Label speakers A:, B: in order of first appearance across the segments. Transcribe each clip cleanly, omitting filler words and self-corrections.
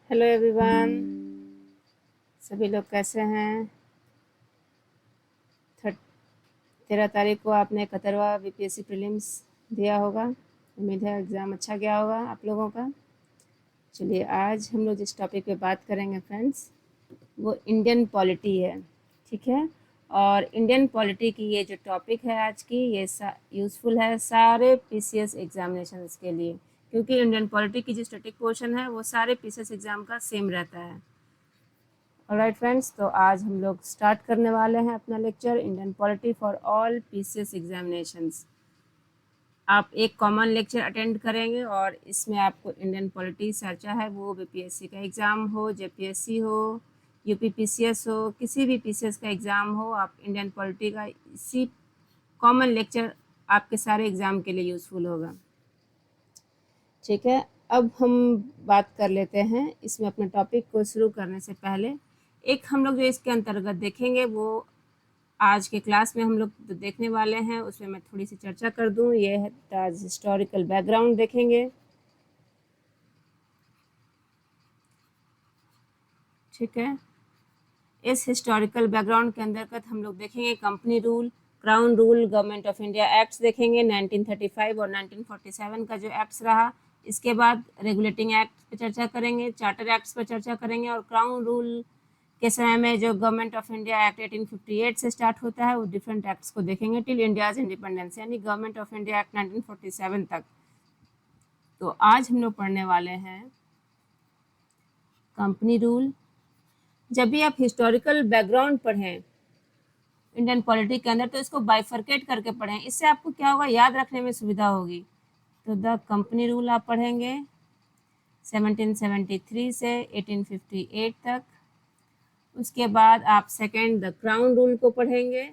A: Hello everyone. सभी लोग कैसे हैं? 13 तारीख को आपने 71वां बीपीएससी प्रीलिम्स दिया होगा। उम्मीद है एग्ज़ाम अच्छा गया होगा आप लोगों का। चलिए आज हम लोग जिस टॉपिक पे बात करेंगे फ्रेंड्स, वो इंडियन पॉलिटी है। ठीक है। और इंडियन पॉलिटी की ये जो टॉपिक है आज की, ये यूज़फुल है सारे पीसीएस एग्जामिनेशंस के लिए, क्योंकि इंडियन पॉलिटी की जो स्टैटिक पोर्शन है वो सारे पीसीएस एग्ज़ाम का सेम रहता है। ऑलराइट फ्रेंड्स, तो आज हम लोग स्टार्ट करने वाले हैं अपना lecture Indian polity for all PCS examinations. आप एक कॉमन लेक्चर अटेंड करेंगे और इसमें आपको इंडियन पॉलिटी चाहे वो बीपीएससी का एग्ज़ाम हो, जेपीएससी हो, यूपीपीसीएस हो, किसी भी पीसीएस का एग्ज़ाम हो, आप इंडियन पॉलिटी का इसी कॉमन लेक्चर आपके सारे एग्ज़ाम के लिए यूज़फुल होगा। ठीक है। अब हम बात कर लेते हैं इसमें अपने टॉपिक को शुरू करने से पहले एक हम लोग जो इसके अंतर्गत देखेंगे वो आज के क्लास में हम लोग जो देखने वाले हैं उसमें मैं थोड़ी सी चर्चा कर दूं। ये है आज हिस्टोरिकल बैकग्राउंड देखेंगे। ठीक है। इस हिस्टोरिकल बैकग्राउंड के अंतर्गत हम लोग देखेंगे company rule, crown rule, government of India acts देखेंगे 1935 और 1947 का जो एक्ट्स रहा। इसके बाद रेगुलेटिंग एक्ट पर चर्चा करेंगे, चार्टर एक्ट्स पर चर्चा करेंगे और क्राउन रूल के समय में जो गवर्नमेंट ऑफ इंडिया एक्ट 1858 से स्टार्ट होता है वो डिफरेंट एक्ट्स को देखेंगे टिल इंडियाज इंडिपेंडेंस, यानी गवर्नमेंट ऑफ इंडिया एक्ट 1947 तक। तो आज हम लोग पढ़ने वाले हैं कंपनी रूल। जब भी आप हिस्टोरिकल बैकग्राउंड पढ़ें इंडियन पॉलिटी के अंदर तो इसको बाइफरकेट करके पढ़ें, इससे आपको क्या होगा, याद रखने में सुविधा होगी। तो द कंपनी रूल आप पढ़ेंगे 1773 से 1858 तक। उसके बाद आप सेकेंड द क्राउन रूल को पढ़ेंगे।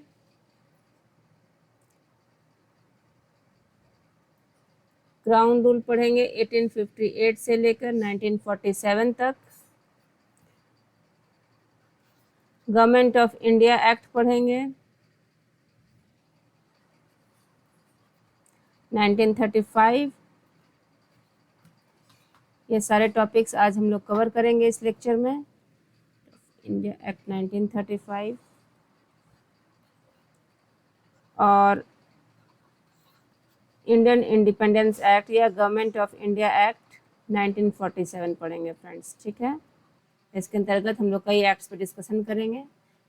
A: क्राउन रूल पढ़ेंगे 1858 से लेकर 1947 तक। गवर्नमेंट ऑफ इंडिया एक्ट पढ़ेंगे 1935। ये सारे टॉपिक्स आज हम लोग कवर करेंगे इस लेक्चर में। इंडिया एक्ट 1935 और इंडियन इंडिपेंडेंस एक्ट या गवर्नमेंट ऑफ इंडिया एक्ट 1947 पढ़ेंगे फ्रेंड्स। ठीक है। इसके अंतर्गत हम लोग कई एक्ट्स पर डिस्कशन करेंगे।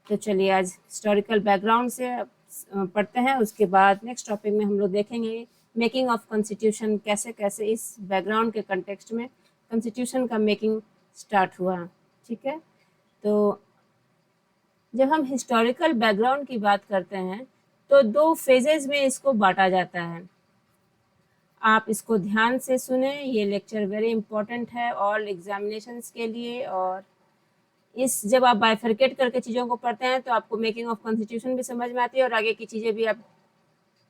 A: तो चलिए आज हिस्टोरिकल बैकग्राउंड से पढ़ते हैं। उसके बाद नेक्स्ट टॉपिक में हम लोग देखेंगे मेकिंग ऑफ कॉन्स्टिट्यूशन, कैसे कैसे इस बैकग्राउंड के कंटेक्स्ट में कॉन्स्टिट्यूशन का मेकिंग स्टार्ट हुआ। ठीक है। तो जब हम हिस्टोरिकल बैकग्राउंड की बात करते हैं तो दो फेजेज में इसको बांटा जाता है। आप इसको ध्यान से सुने, ये लेक्चर वेरी इंपॉर्टेंट है ऑल एग्जामिनेशंस के लिए। और इस जब आप बाइफरकेट करके चीज़ों को पढ़ते हैं तो आपको मेकिंग ऑफ कॉन्स्टिट्यूशन भी समझ में आती है और आगे की चीज़ें भी आप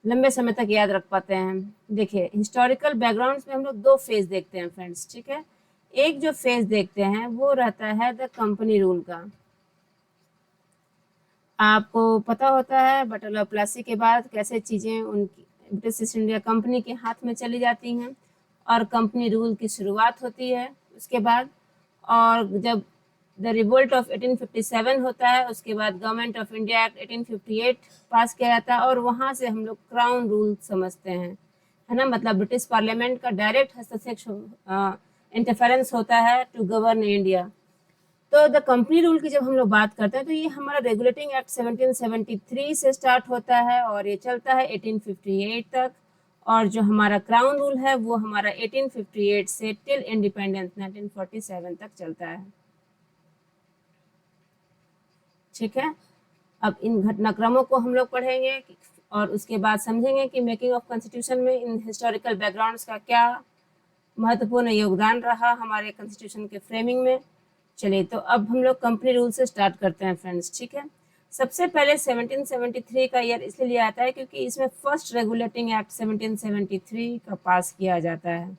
A: लंबे समय तक याद रख पाते हैं। देखिए हिस्टोरिकल बैकग्राउंड्स में हम लोग दो फेज देखते हैं फ्रेंड्स। ठीक है। एक जो फेज देखते हैं वो रहता है द कंपनी रूल का। आपको पता होता है बटल ऑफ प्लासी के बाद कैसे चीज़ें उनकी ब्रिटिश ईस्ट इंडिया कंपनी के हाथ में चली जाती हैं और कंपनी रूल की शुरुआत होती है उसके बाद। और जब द रिवोल्ट ऑफ 1857 होता है उसके बाद गवर्नमेंट ऑफ इंडिया एक्ट 1858 पास किया जाता है और वहाँ से हम लोग क्राउन रूल समझते हैं, है ना। मतलब ब्रिटिश पार्लियामेंट का डायरेक्ट हस्तक्षेप इंटरफेरेंस होता है टू गवर्न इंडिया। तो द कंपनी रूल की जब हम लोग बात करते हैं तो ये हमारा रेगुलेटिंग एक्ट 1773 से स्टार्ट होता है और ये चलता है 1858 तक। और जो हमारा क्राउन रूल है वो हमारा 1858 से टिल इंडिपेंडेंस 1947 तक चलता है। ठीक है। अब इन घटनाक्रमों को हम लोग पढ़ेंगे और उसके बाद समझेंगे कि मेकिंग ऑफ कॉन्स्टिट्यूशन में इन हिस्टोरिकल बैकग्राउंड्स का क्या महत्वपूर्ण योगदान रहा हमारे कॉन्स्टिट्यूशन के फ्रेमिंग में। चलिए तो अब हम लोग कंपनी रूल से स्टार्ट करते हैं फ्रेंड्स। ठीक है। सबसे पहले 1773 का ईयर इसलिए लिया आता है क्योंकि इसमें फर्स्ट रेगुलेटिंग एक्ट 1773 का पास किया जाता है,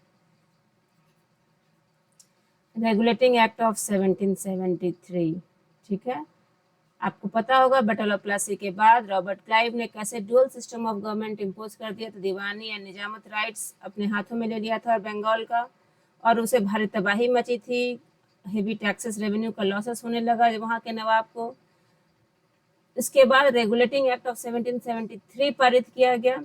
A: रेगुलेटिंग एक्ट ऑफ 1773। ठीक है। आपको पता होगा बैटल ऑफ प्लासी के बाद रॉबर्ट क्लाइव ने कैसे dual system of government impose कर दिया, तो दीवानी या निजामत राइट्स अपने हाथों में ले लिया था और बंगाल का, और उसे भारी तबाही मची थी हेवी टैक्सेस रेवेन्यू का लॉसेस होने लगा वहाँ के नवाब को। इसके बाद रेगुलेटिंग एक्ट ऑफ 1773 पारित किया गया।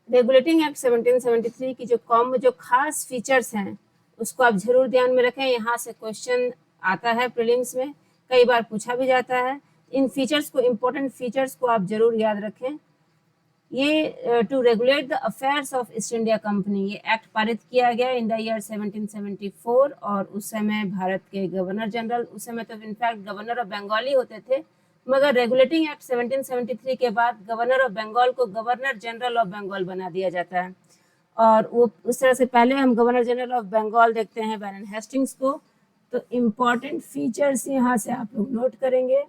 A: रेगुलेटिंग एक्ट 1773 की जो खास फीचर्स हैं उसको आप जरूर ध्यान में रखें, यहाँ से क्वेश्चन आता है प्रीलिम्स में, कई बार पूछा भी जाता है। इन फीचर्स को, इम्पोर्टेंट फीचर्स को आप जरूर याद रखें। ये to regulate the affairs of East India Company, ये एक्ट पारित किया गया इन द ईयर 1774, और उस समय भारत के गवर्नर जनरल, उस समय तो इनफैक्ट गवर्नर ऑफ बंगाल ही होते थे, मगर रेगुलेटिंग एक्ट 1773 के बाद गवर्नर ऑफ बंगाल को गवर्नर जनरल ऑफ बंगाल बना दिया जाता है। और वो उस तरह से पहले हम गवर्नर जनरल ऑफ बंगाल देखते हैं वैरन हेस्टिंग्स को। तो इम्पॉर्टेंट फीचर्स यहाँ से आप लोग नोट करेंगे।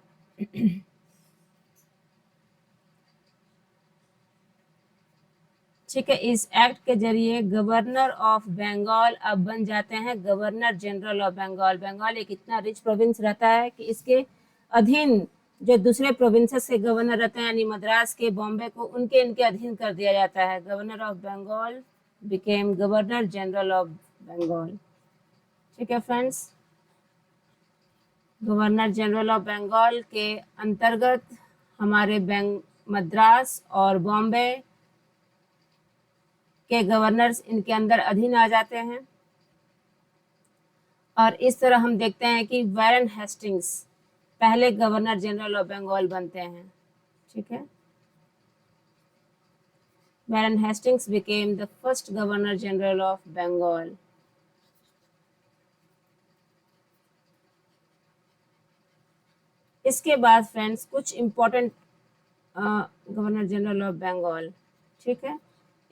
A: ठीक है, इस एक्ट के जरिए गवर्नर ऑफ बंगाल अब बन जाते हैं governor general of Bengal. Bengal एक इतना रिच प्रोविंस रहता है कि इसके अधीन जो दूसरे प्रोविंसेस के गवर्नर रहते हैं, यानी मद्रास के, बॉम्बे को, इनके अधीन कर दिया जाता है। Governor of Bengal became governor general of Bengal. ठीक है friends, governor general of Bengal के अंतर्गत हमारे मद्रास और बॉम्बे के गवर्नर्स इनके अंदर अधीन आ जाते हैं। और इस तरह हम देखते हैं कि वैरन हेस्टिंग्स पहले गवर्नर जनरल ऑफ बंगाल बनते हैं। ठीक है, Warren Hastings became the first governor general of Bengal. इसके बाद फ्रेंड्स कुछ important governor general of Bengal. ठीक है,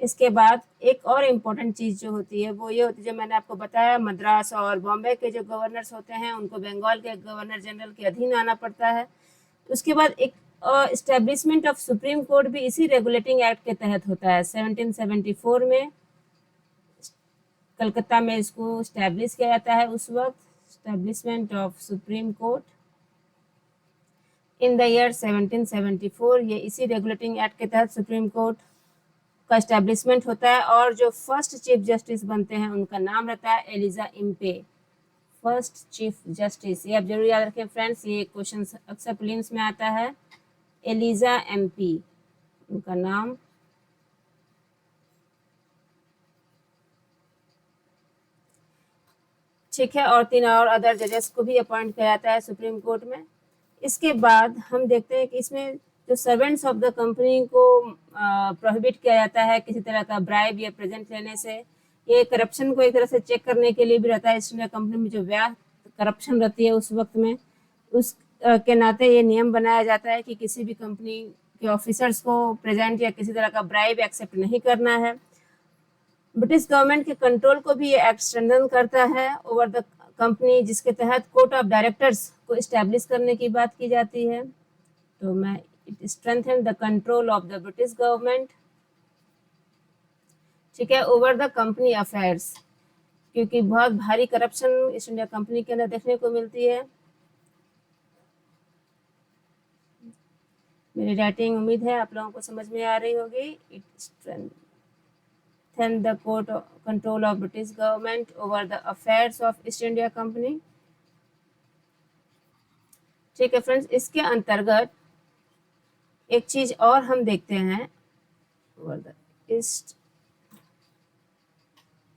A: इसके बाद एक और इम्पोर्टेंट चीज़ जो होती है वो ये होती है, जो मैंने आपको बताया, मद्रास और बॉम्बे के जो गवर्नर्स होते हैं उनको बंगाल के गवर्नर जनरल के अधीन आना पड़ता है। उसके बाद एक इस्टेब्लिशमेंट ऑफ सुप्रीम कोर्ट भी इसी रेगुलेटिंग एक्ट के तहत होता है। 1774 में कलकत्ता में इसको इस्टेब्लिश किया जाता है। उस वक्त establishment of supreme court in the year 1774, ये इसी रेगुलेटिंग एक्ट के तहत सुप्रीम कोर्ट का इस्टेब्लिशमेंट होता है। और जो फर्स्ट चीफ जस्टिस बनते हैं उनका नाम रहता है Elijah Impey, first chief justice. ये आप जरूर याद रखें फ्रेंड्स, ये क्वेश्चन अक्सर प्रीलिम्स में आता है। एलिजा एमपी उनका नाम। ठीक है, और 3 और अदर जजेस को भी अपॉइंट किया जाता है सुप्रीम कोर्ट में। इसके बाद हम देखते हैं कि इसमें जो सर्वेंट्स ऑफ द कंपनी को प्रोहिबिट किया जाता है किसी तरह का ब्राइब या प्रेजेंट लेने से। ये करप्शन को एक तरह से चेक करने के लिए भी रहता है। ईस्ट इंडिया कंपनी में जो व्यापक करप्शन रहती है उस वक्त में, उस के नाते ये नियम बनाया जाता है कि किसी भी कंपनी के ऑफिसर्स को प्रेजेंट या किसी तरह का ब्राइब एक्सेप्ट नहीं करना है। ब्रिटिश गवर्नमेंट के कंट्रोल को भी ये एक्ट स्ट्रेंथन करता है ओवर द कंपनी, जिसके तहत कोर्ट ऑफ डायरेक्टर्स को इस्टेब्लिश करने की बात की जाती है। तो मैं it strengthen the control of the British government, ठीक है, ओवर द कंपनी अफेयर्स, क्योंकि बहुत भारी करप्शन ईस्ट इंडिया कंपनी के अंदर देखने को मिलती है। मेरी राइटिंग उम्मीद है आप लोगों को समझ में आ रही होगी। It strengthen the court control of British government over the affairs of East India company. ठीक है फ्रेंड्स, इसके अंतर्गत एक चीज और हम देखते हैं, ओवर द ईस्ट,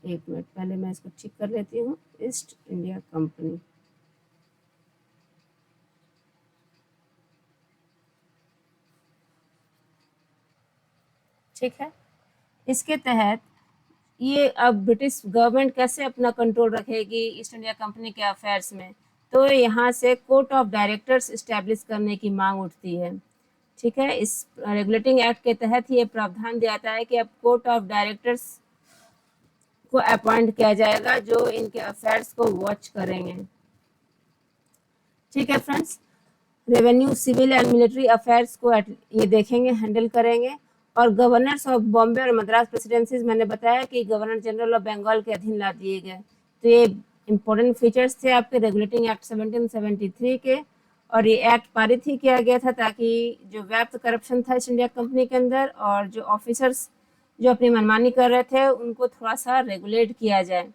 A: एक मिनट पहले मैं इसको ठीक कर लेती हूँ, ईस्ट इंडिया कंपनी। ठीक है, इसके तहत ये अब ब्रिटिश गवर्नमेंट कैसे अपना कंट्रोल रखेगी ईस्ट इंडिया कंपनी के अफेयर्स में, तो यहाँ से कोर्ट ऑफ डायरेक्टर्स इस्टेब्लिश करने की मांग उठती है। ठीक है, इस रेगुलेटिंग एक्ट के तहत ये प्रावधान दिया जाता है कि अब कोर्ट ऑफ डायरेक्टर्स को अपॉइंट किया जाएगा जो इनके अफेयर्स को वॉच करेंगे। ठीक है friends, revenue, civil and military affairs को ये देखेंगे, हैंडल करेंगे। और गवर्नर्स ऑफ बॉम्बे और मद्रास प्रेसिडेंसीज, मैंने बताया कि गवर्नर जनरल ऑफ बंगाल के अधीन ला दिए गए। तो ये इंपॉर्टेंट फीचर्स थे आपके रेगुलेटिंग एक्ट 1773 के। और ये एक्ट पारित ही किया गया था ताकि जो व्याप्त करप्शन था ईस्ट इंडिया कंपनी के अंदर और जो ऑफिसर्स जो अपनी मनमानी कर रहे थे उनको थोड़ा सा रेगुलेट किया जाए।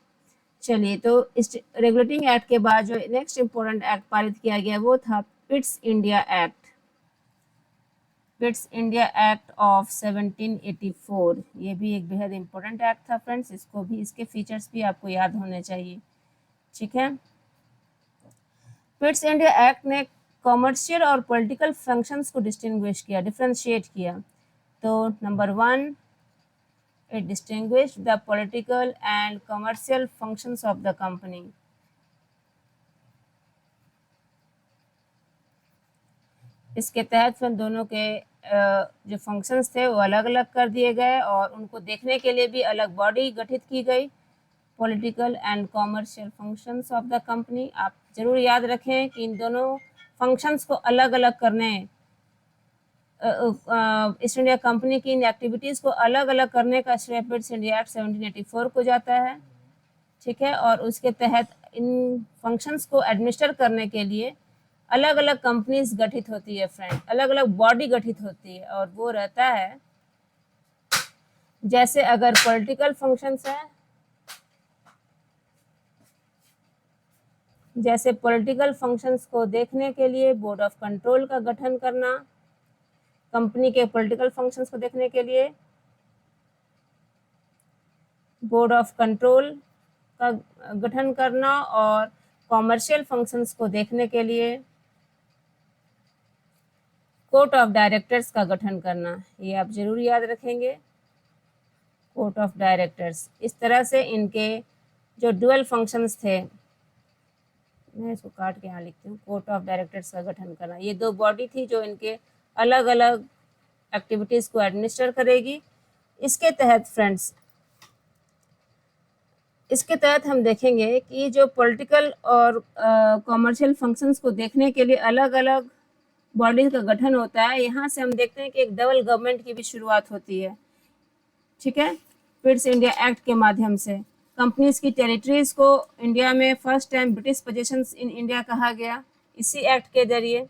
A: चलिए, तो इस रेगुलेटिंग एक्ट के बाद जो नेक्स्ट इम्पोर्टेंट एक्ट पारित किया गया वो था Pitt's India act. Pitt's India act of 1784, ये भी एक बेहद इम्पोर्टेंट एक्ट था फ्रेंड्स, इसको भी, इसके फीचर्स भी आपको याद होने चाहिए। ठीक है। पिट्स इंडिया एक्ट ने कॉमर्शियल और पॉलिटिकल फंक्शंस को डिस्टिंग्विश किया, डिफ्रेंशिएट किया। तो number 1, it distinguished the political and commercial functions of the company. इसके तहत फिर दोनों के जो फंक्शंस थे वो अलग अलग कर दिए गए और उनको देखने के लिए भी अलग बॉडी गठित की गई। Political and commercial functions of the company, आप जरूर याद रखें कि इन दोनों फंक्शंस को अलग अलग करने, ईस्ट इंडिया कंपनी की इन एक्टिविटीज़ को अलग अलग करने का श्रेय पिट्स इंडिया एक्ट 1784 को जाता है। ठीक है। और उसके तहत इन फंक्शंस को एडमिनिस्टर करने के लिए अलग अलग कंपनीज गठित होती है फ्रेंड, अलग अलग बॉडी गठित होती है, और वो रहता है, जैसे अगर पॉलिटिकल फंक्शंस है, जैसे पॉलिटिकल फंक्शंस को देखने के लिए बोर्ड ऑफ कंट्रोल का गठन करना, कंपनी के पॉलिटिकल फंक्शंस को देखने के लिए बोर्ड ऑफ कंट्रोल का गठन करना, और कॉमर्शियल फंक्शंस को देखने के लिए कोर्ट ऑफ डायरेक्टर्स का गठन करना। ये आप जरूर याद रखेंगे, कोर्ट ऑफ डायरेक्टर्स। इस तरह से इनके जो डुअल फंक्शंस थे, मैं इसको काट के यहाँ लिखती हूँ, कोर्ट ऑफ डायरेक्टर्स का गठन करना, ये दो बॉडी थी जो इनके अलग अलग एक्टिविटीज़ को एडमिनिस्टर करेगी। इसके तहत फ्रेंड्स, इसके तहत हम देखेंगे कि जो पॉलिटिकल और कॉमर्शियल फंक्शंस को देखने के लिए अलग अलग बॉडीज का गठन होता है। यहाँ से हम देखते हैं कि एक डबल गवर्नमेंट की भी शुरुआत होती है। ठीक है। पिट्स इंडिया एक्ट के माध्यम से कंपनीज की टेरिटरीज को इंडिया में first time British possessions in India कहा गया, इसी एक्ट के जरिए।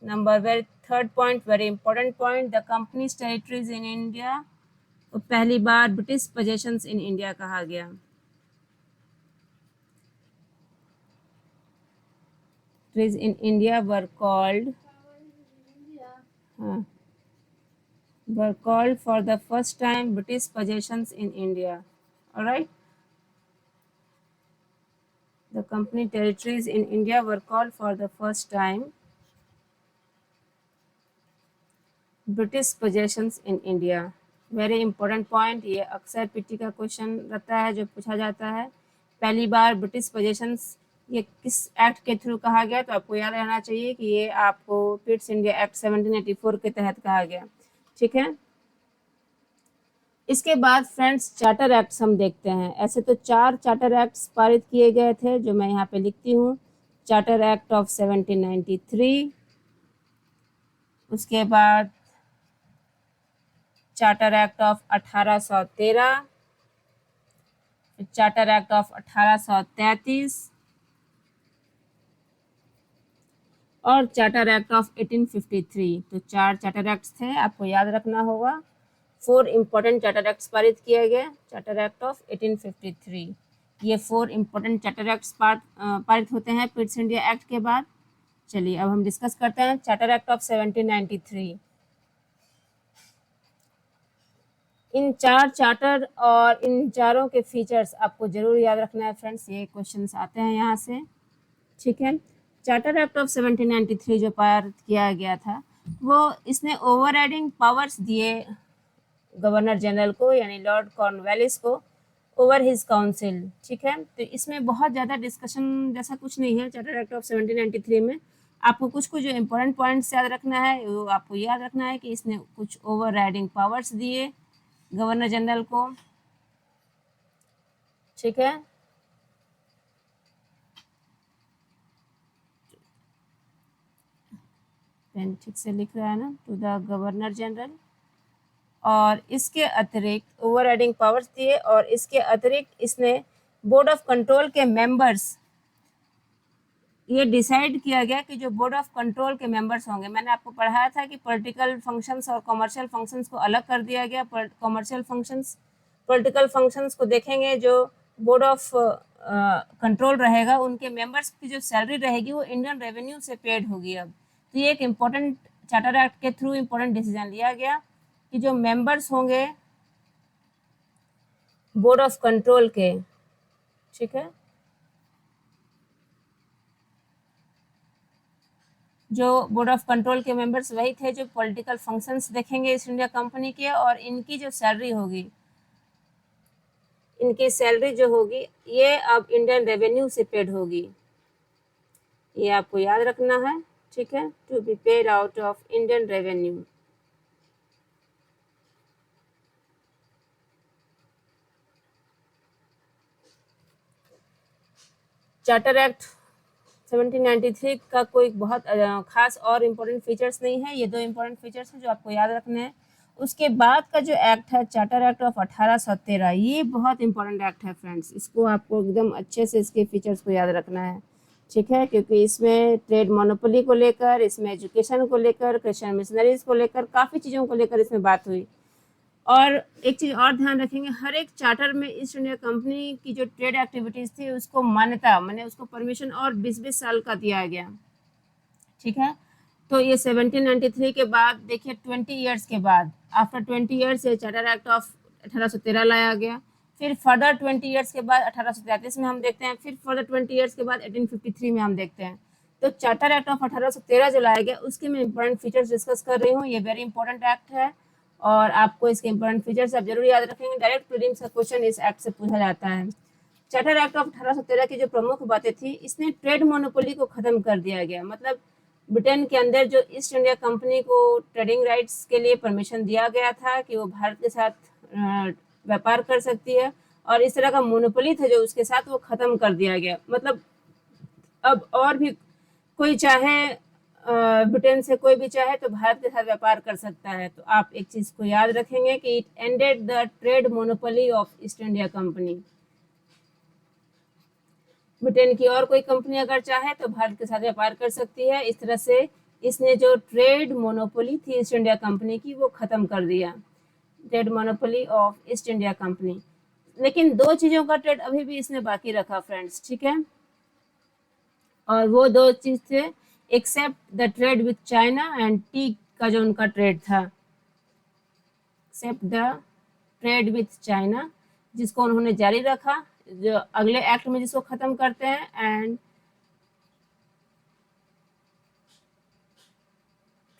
A: Number 3 point, very important point, the companies territories in India को पहली बार ब्रिटिश पोजेशंस इन इंडिया कहा गया। in India were called for the first time British possessions in India. All right. The company territories in India were called for the first time British possessions in India. Very important point, ये अक्सर PT का question रहता है जो पूछा जाता है, पहली बार ब्रिटिश पोजेशंस ये किस एक्ट के थ्रू कहा गया। तो आपको याद रहना चाहिए कि ये आपको पिट्स इंडिया एक्ट 1784 के तहत कहा गया। ठीक है। इसके बाद फ्रेंड्स चार्टर एक्ट्स हम देखते हैं। ऐसे तो 4 चार्टर एक्ट्स पारित किए गए थे जो मैं यहाँ पे लिखती हूँ। चार्टर एक्ट ऑफ 1793, उसके बाद charter act of 1813, charter act of 1833 और चार्टर एक्ट ऑफ 1853। तो 4 चार्टर एक्ट्स थे, आपको याद रखना होगा। 4 इम्पोर्टेंट चार्टर एक्ट्स पारित किए गए। चार्टर एक्ट ऑफ 1853, ये 4 इम्पोर्टेंट चार्टर एक्ट्स पारित होते हैं पिट्स इंडिया एक्ट के बाद। चलिए अब हम डिस्कस करते हैं charter act of 1793। In 4 charter और इन चारों के फीचर्स आपको जरूर याद रखना है फ्रेंड्स, ये क्वेश्चंस आते हैं यहाँ से। ठीक है। चार्टर एक्ट ऑफ 1793 जो पारित किया गया था, वो इसने ओवरराइडिंग पावर्स दिए गवर्नर जनरल को, यानी लॉर्ड कॉर्नवालिस को, ओवर हिज काउंसिल। ठीक है। तो इसमें बहुत ज़्यादा डिस्कशन जैसा कुछ नहीं है चार्टर एक्ट ऑफ 1793 में। आपको कुछ कुछ जो इम्पोर्टेंट पॉइंट्स याद रखना है, वो आपको याद रखना है कि इसने कुछ ओवरराइडिंग पावर्स दिए गवर्नर जनरल को। ठीक है। पेन ठीक से लिख रहा है ना, टू द गवर्नर जनरल। और इसके अतिरिक्त ओवरराइडिंग पावर्स दिए, और इसके अतिरिक्त इसने बोर्ड ऑफ कंट्रोल के मेंबर्स, ये डिसाइड किया गया कि जो बोर्ड ऑफ कंट्रोल के मेंबर्स होंगे, मैंने आपको पढ़ाया था कि पॉलिटिकल फंक्शंस और कॉमर्शियल फंक्शंस को अलग कर दिया गया। कॉमर्शियल फंक्शंस, पॉलिटिकल फंक्शंस को देखेंगे जो बोर्ड ऑफ कंट्रोल रहेगा, उनके मेंबर्स की जो सैलरी रहेगी वो इंडियन रेवेन्यू से पेड होगी। अब तो ये एक इम्पोर्टेंट चार्टर एक्ट के थ्रू इम्पोर्टेंट डिसीजन लिया गया कि जो मेंबर्स होंगे बोर्ड ऑफ कंट्रोल के, ठीक है, जो बोर्ड ऑफ कंट्रोल के मेंबर्स वही थे जो पॉलिटिकल फंक्शंस देखेंगे ईस्ट इंडिया कंपनी के, और इनकी जो सैलरी होगी, इनकी सैलरी जो होगी ये अब इंडियन रेवेन्यू से पेड होगी। ये आपको याद रखना है, ठीक है, to be paid out of Indian revenue. Charter act 1793 का कोई बहुत खास और इम्पोर्टेंट फीचर्स नहीं है, ये दो इम्पोर्टेंट फीचर्स हैं जो आपको याद रखने हैं। उसके बाद का जो एक्ट है चार्टर एक्ट ऑफ 1813, ये बहुत इंपॉर्टेंट एक्ट है फ्रेंड्स, इसको आपको एकदम अच्छे से इसके फीचर्स को याद रखना है, ठीक है, क्योंकि इसमें ट्रेड मोनोपोली को लेकर, इसमें एजुकेशन को लेकर, क्रिश्चियन मिशनरीज को लेकर, काफ़ी चीज़ों को लेकर इसमें बात हुई। और एक चीज़ और ध्यान रखेंगे, हर एक चार्टर में ईस्ट इंडिया कंपनी की जो ट्रेड एक्टिविटीज़ थी उसको मान्यता, मैंने उसको परमिशन और 20-20 साल का दिया गया, ठीक है। तो ये 1793 के बाद देखिए 20 ईयर्स के बाद, आफ्टर 20 ईयर्स ये चार्टर एक्ट ऑफ 1813 लाया गया। फिर फर्दर 20 ईयर्स के बाद 1833 में हम देखते हैं, फिर फर्दर 20 ईयर्स के बाद 1853 में हम देखते हैं। तो चार्टर एक्ट ऑफ 1813 जो लाया गया उसके मैं इंपॉर्टेंट फीचर्स डिस्कस कर रही हूँ, ये वेरी इंपॉर्टेंट एक्ट है और आपको इसके इंपॉर्टेंट फीचर्स आप जरूर याद रखेंगे। डायरेक्ट प्रीलिम्स का क्वेश्चन इस एक्ट से पूछा जाता है। चार्टर एक्ट ऑफ 1813 की जो प्रमुख बातें थी, इसने ट्रेड मोनोपोली को खत्म कर दिया गया, मतलब ब्रिटेन के अंदर जो ईस्ट इंडिया कंपनी को ट्रेडिंग राइट्स के लिए परमिशन दिया गया था कि वो भारत के साथ व्यापार कर सकती है, और इस तरह का मोनोपोली था जो उसके साथ वो खत्म कर दिया गया। मतलब अब और भी कोई चाहे ब्रिटेन से कोई भी चाहे तो भारत के साथ व्यापार कर सकता है। तो आप एक चीज को याद रखेंगे कि it ended the trade monopoly of East India company. Britain की और कोई कंपनी अगर चाहे तो भारत के साथ व्यापार कर सकती है। इस तरह से इसने जो ट्रेड मोनोपोली थी ईस्ट इंडिया कंपनी की वो खत्म कर दिया, trade monopoly of East India company. लेकिन दो चीजों का ट्रेड अभी भी इसने बाकी रखा फ्रेंड्स, ठीक है, और वो दो चीज थे, except the trade with China and tea का जो उनका ट्रेड था, except the trade with China, जिसको उन्होंने जारी रखा, जो अगले एक्ट में जिसको खत्म करते हैं, एंड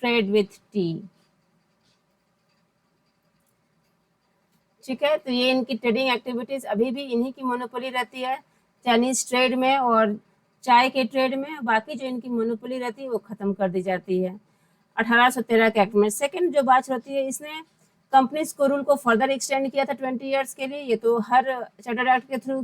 A: ट्रेड विथ टी, ठीक है। तो ये इनकी ट्रेडिंग एक्टिविटीज अभी भी इन्हीं की मोनोपोली रहती है, चाइनीज ट्रेड में और चाय के ट्रेड में। बाकी जो इनकी मोनोपोली रहती है वो खत्म कर दी जाती है 1813 के एक्ट में। सेकंड जो बात होती है, इसने कंपनीज को रूल को फर्दर एक्सटेंड किया था 20 ईयर्स के लिए। ये तो हर चार्टर एक्ट के थ्रू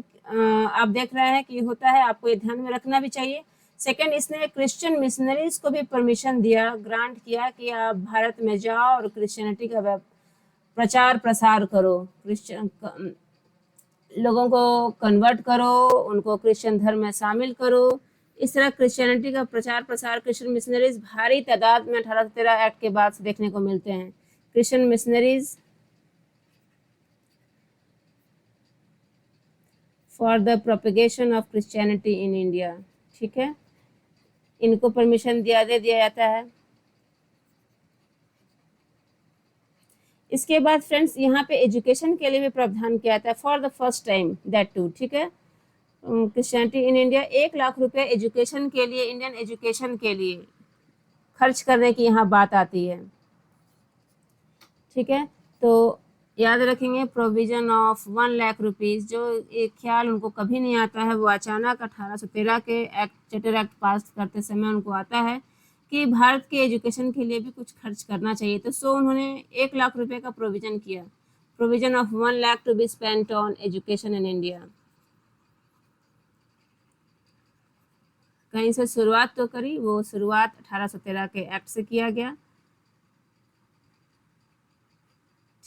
A: आप देख रहे हैं कि होता है, आपको ये ध्यान में रखना भी चाहिए। सेकंड, इसने क्रिश्चियन मिशनरीज को भी परमिशन दिया, ग्रांट किया कि आप भारत में जाओ और क्रिश्चियनिटी का प्रचार प्रसार करो, क्रिश्चियन लोगों को कन्वर्ट करो, उनको क्रिश्चियन धर्म में शामिल करो। इस तरह क्रिश्चियनिटी का प्रचार प्रसार क्रिश्चियन मिशनरीज भारी तादाद में 1813 एक्ट के बाद से देखने को मिलते हैं। Christian missionaries for the propagation of Christianity in India, ठीक है, इनको परमिशन दे दिया जाता है। इसके बाद फ्रेंड्स यहाँ पे एजुकेशन के लिए भी प्रावधान किया जाता है for the first time, that too, ठीक है। क्रिश्चियनिटी इन इंडिया 1 लाख रुपए एजुकेशन के लिए, इंडियन एजुकेशन के लिए खर्च करने की यहाँ बात आती है, ठीक है। तो याद रखेंगे प्रोविजन ऑफ 1 लाख रुपीज़, जो एक ख्याल उनको कभी नहीं आता है, वो अचानक 1813 के एक्ट चार्टर एक्ट पास करते समय उनको आता है कि भारत के एजुकेशन के लिए भी कुछ खर्च करना चाहिए। तो सो उन्होंने 1 लाख रुपए का प्रोविजन किया, provision of 1 lakh to be spent on education in India. कहीं से शुरुआत तो करी, वो शुरुआत 1813 के एक्ट से किया गया,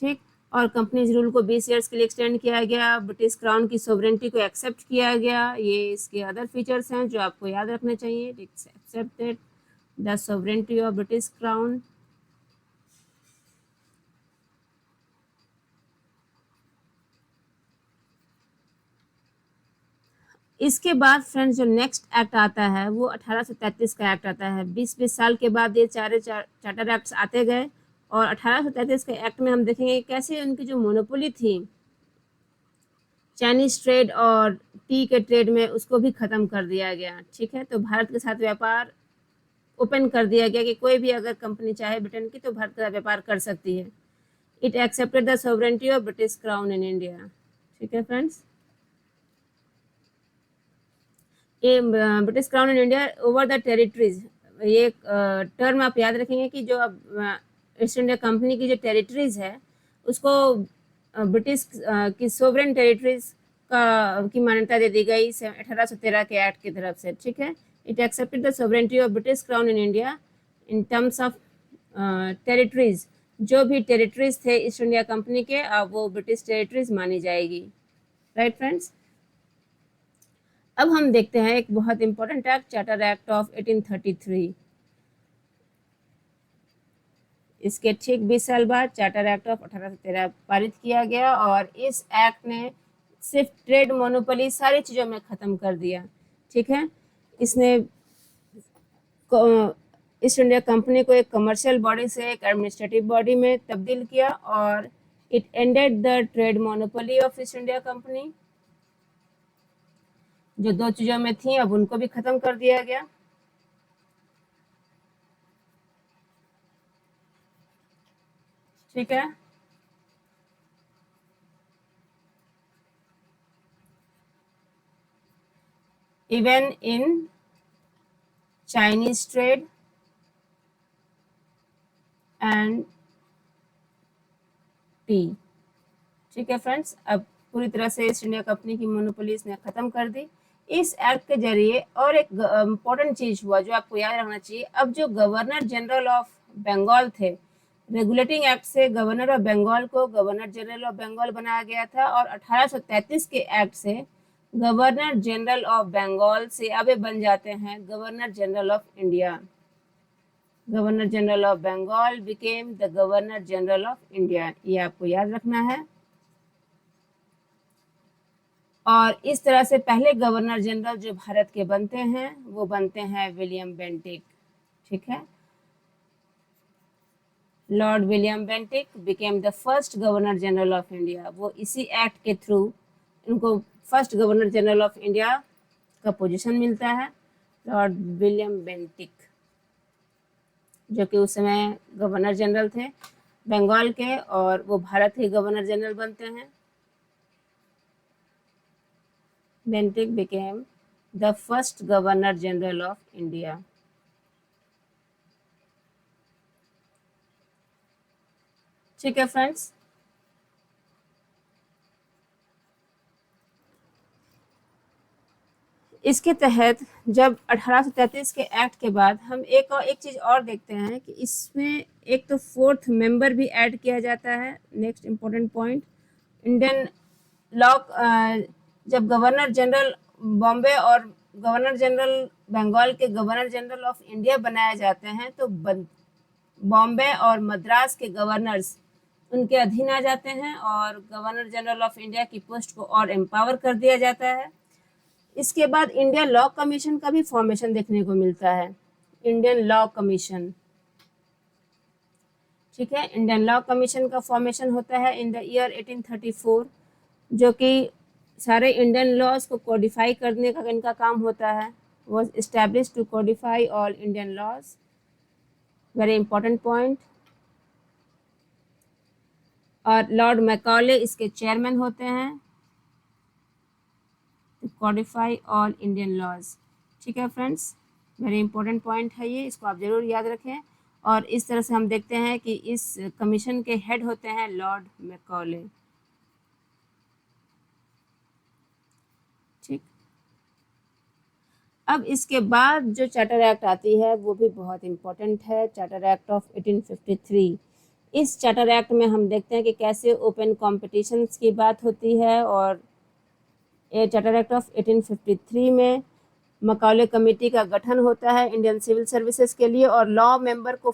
A: ठीक। और कंपनीज रूल को 20 ईयर्स के लिए एक्सटेंड किया गया, ब्रिटिश क्राउन की सोवरेंटी को एक्सेप्ट किया गया। ये इसके अदर फीचर्स हैं जो आपको याद रखने चाहिए, accepted the sovereignty of British crown, इसके बाद फ्रेंड्स जो नेक्स्ट एक्ट आता है वो 1833 का एक्ट आता है। 20-20 साल के बाद ये चार्टर एक्ट्स आते गए और 1833 के एक्ट में हम देखेंगे कैसे उनकी जो मोनोपोली थी चाइनीज ट्रेड और टी के ट्रेड में, उसको भी ख़त्म कर दिया गया। ठीक है, तो भारत के साथ व्यापार ओपन कर दिया गया कि कोई भी अगर कंपनी चाहे ब्रिटेन की तो भारत का व्यापार कर सकती है। It accepted the sovereignty of British crown in India. ठीक है फ्रेंड्स, ये British crown in India over the territories, ये टर्म आप याद रखेंगे कि जो अब ईस्ट इंडिया कंपनी की जो टेरिटरीज है उसको ब्रिटिश की सोवरेन टेरिटरीज की मान्यता दे दी गई 1813 के एक्ट की तरफ से। ठीक है, it accepted the sovereignty of British crown in India in terms of territories. जो भी टेरिटरीज थे ईस्ट इंडिया कंपनी के, अब वो ब्रिटिश टेरिटरीज मानी जाएगी। राइट फ्रेंड्स, अब हम देखते हैं एक बहुत important act, charter act of 1833। इसके ठीक 20 साल बाद चार्टर एक्ट ऑफ 1813 पारित किया गया और इस एक्ट ने सिर्फ ट्रेड मोनोपोली सारी चीज़ों में ख़त्म कर दिया। ठीक है, इसने ईस्ट इंडिया कंपनी को एक कमर्शियल बॉडी से एक एडमिनिस्ट्रेटिव बॉडी में तब्दील किया और it ended the trade monopoly of East India company. जो दो चीज़ों में थी अब उनको भी ख़त्म कर दिया गया। ठीक है, even in Chinese trade and T. ठीक है फ्रेंड्स, अब पूरी तरह से ईस्ट इंडिया कंपनी की मोनोपोली इसने ख़त्म कर दी। इस एक्ट के जरिए और एक इम्पोर्टेंट चीज़ हुआ जो आपको याद रखना चाहिए। अब जो गवर्नर जनरल ऑफ बंगाल थे, रेगुलेटिंग एक्ट से गवर्नर ऑफ बंगाल को गवर्नर जनरल ऑफ बंगाल बनाया गया था और 1833 के एक्ट से गवर्नर जनरल ऑफ बंगाल से अब ये बन जाते हैं governor general of India. Governor general of Bengal became the governor general of India, ये आपको याद रखना है। और इस तरह से पहले गवर्नर जनरल जो भारत के बनते हैं वो बनते हैं विलियम बेंटिक। ठीक है, Lord William Bentinck became the first governor general of India. वो इसी एक्ट के थ्रू उनको first governor general of India का पोजीशन मिलता है, लॉर्ड विलियम बेंटिक, जो कि उस समय गवर्नर जनरल थे बंगाल के और वो भारत के गवर्नर जनरल बनते हैं। Bentinck became the first Governor General of India. ठीक है फ्रेंड्स, इसके तहत जब 1833 के एक्ट के बाद हम एक चीज़ और देखते हैं कि इसमें एक तो फोर्थ मेंबर भी ऐड किया जाता है। Next important point, Indian law, जब गवर्नर जनरल बॉम्बे और गवर्नर जनरल बंगाल के गवर्नर जनरल ऑफ इंडिया बनाए जाते हैं तो बॉम्बे और मद्रास के गवर्नर्स उनके अधीन आ जाते हैं और गवर्नर जनरल ऑफ इंडिया की पोस्ट को और एम्पावर कर दिया जाता है। इसके बाद इंडियन लॉ कमीशन का भी फॉर्मेशन देखने को मिलता है, इंडियन लॉ कमीशन। ठीक है, इंडियन लॉ कमीशन का फॉर्मेशन होता है इन द ईयर 1834, जो कि सारे इंडियन लॉज को कोडिफाई करने का इनका काम होता है। Was establish to codify all Indian laws, very important point. और लॉर्ड मैकॉले इसके चेयरमैन होते हैं, कोडिफाई ऑल इंडियन लॉज। ठीक है फ्रेंड्स, वेरी इंपॉर्टेंट पॉइंट है ये, इसको आप ज़रूर याद रखें। और इस तरह से हम देखते हैं कि इस कमीशन के हेड होते हैं लॉर्ड मैकॉले। ठीक, अब इसके बाद जो चार्टर एक्ट आती है वो भी बहुत इम्पोर्टेंट है, चार्टर एक्ट ऑफ 1853। इस चार्टर एक्ट में हम देखते हैं कि कैसे ओपन कॉम्पिटिशन्स की बात होती है और ये चार्टर एक्ट ऑफ 1853 में मैकॉले कमेटी का गठन होता है इंडियन सिविल सर्विसेज के लिए और लॉ मेंबर को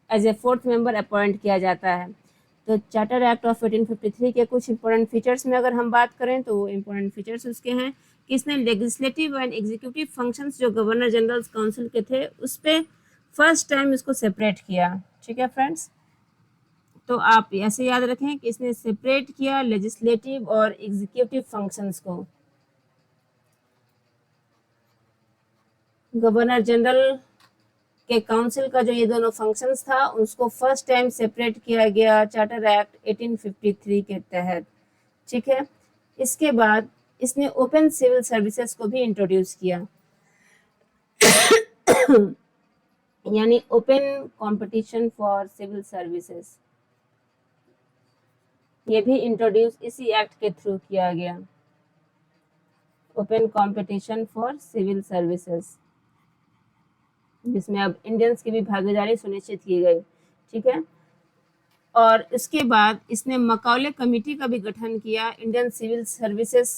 A: as a fourth member appoint किया जाता है। तो चार्टर एक्ट ऑफ 1853 के कुछ इंपॉर्टेंट फीचर्स में अगर हम बात करें तो वो इंपॉर्टेंट फीचर्स उसके हैं कि इसने लेजिस्लेटिव एंड एग्जीक्यूटिव फंक्शंस जो गवर्नर जनरल काउंसिल के थे उस पर फर्स्ट टाइम इसको सेपरेट किया। ठीक है फ्रेंड्स, तो आप ऐसे याद रखें कि इसने सेपरेट किया लेजिस्लेटिव और एग्जीक्यूटिव फंक्शंस को। गवर्नर जनरल के काउंसिल का जो ये दोनों फंक्शंस था उसको फर्स्ट टाइम सेपरेट किया गया चार्टर एक्ट 1853 के तहत। ठीक है, इसके बाद इसने ओपन सिविल सर्विसेज को भी इंट्रोड्यूस किया यानी open competition for civil services, ये भी इंट्रोड्यूस इसी एक्ट के थ्रू किया गया, open competition for civil services, जिसमें अब इंडियंस की भी भागीदारी सुनिश्चित की गई। ठीक है, और इसके बाद इसने मकाउले कमेटी का भी गठन किया इंडियन सिविल सर्विसेज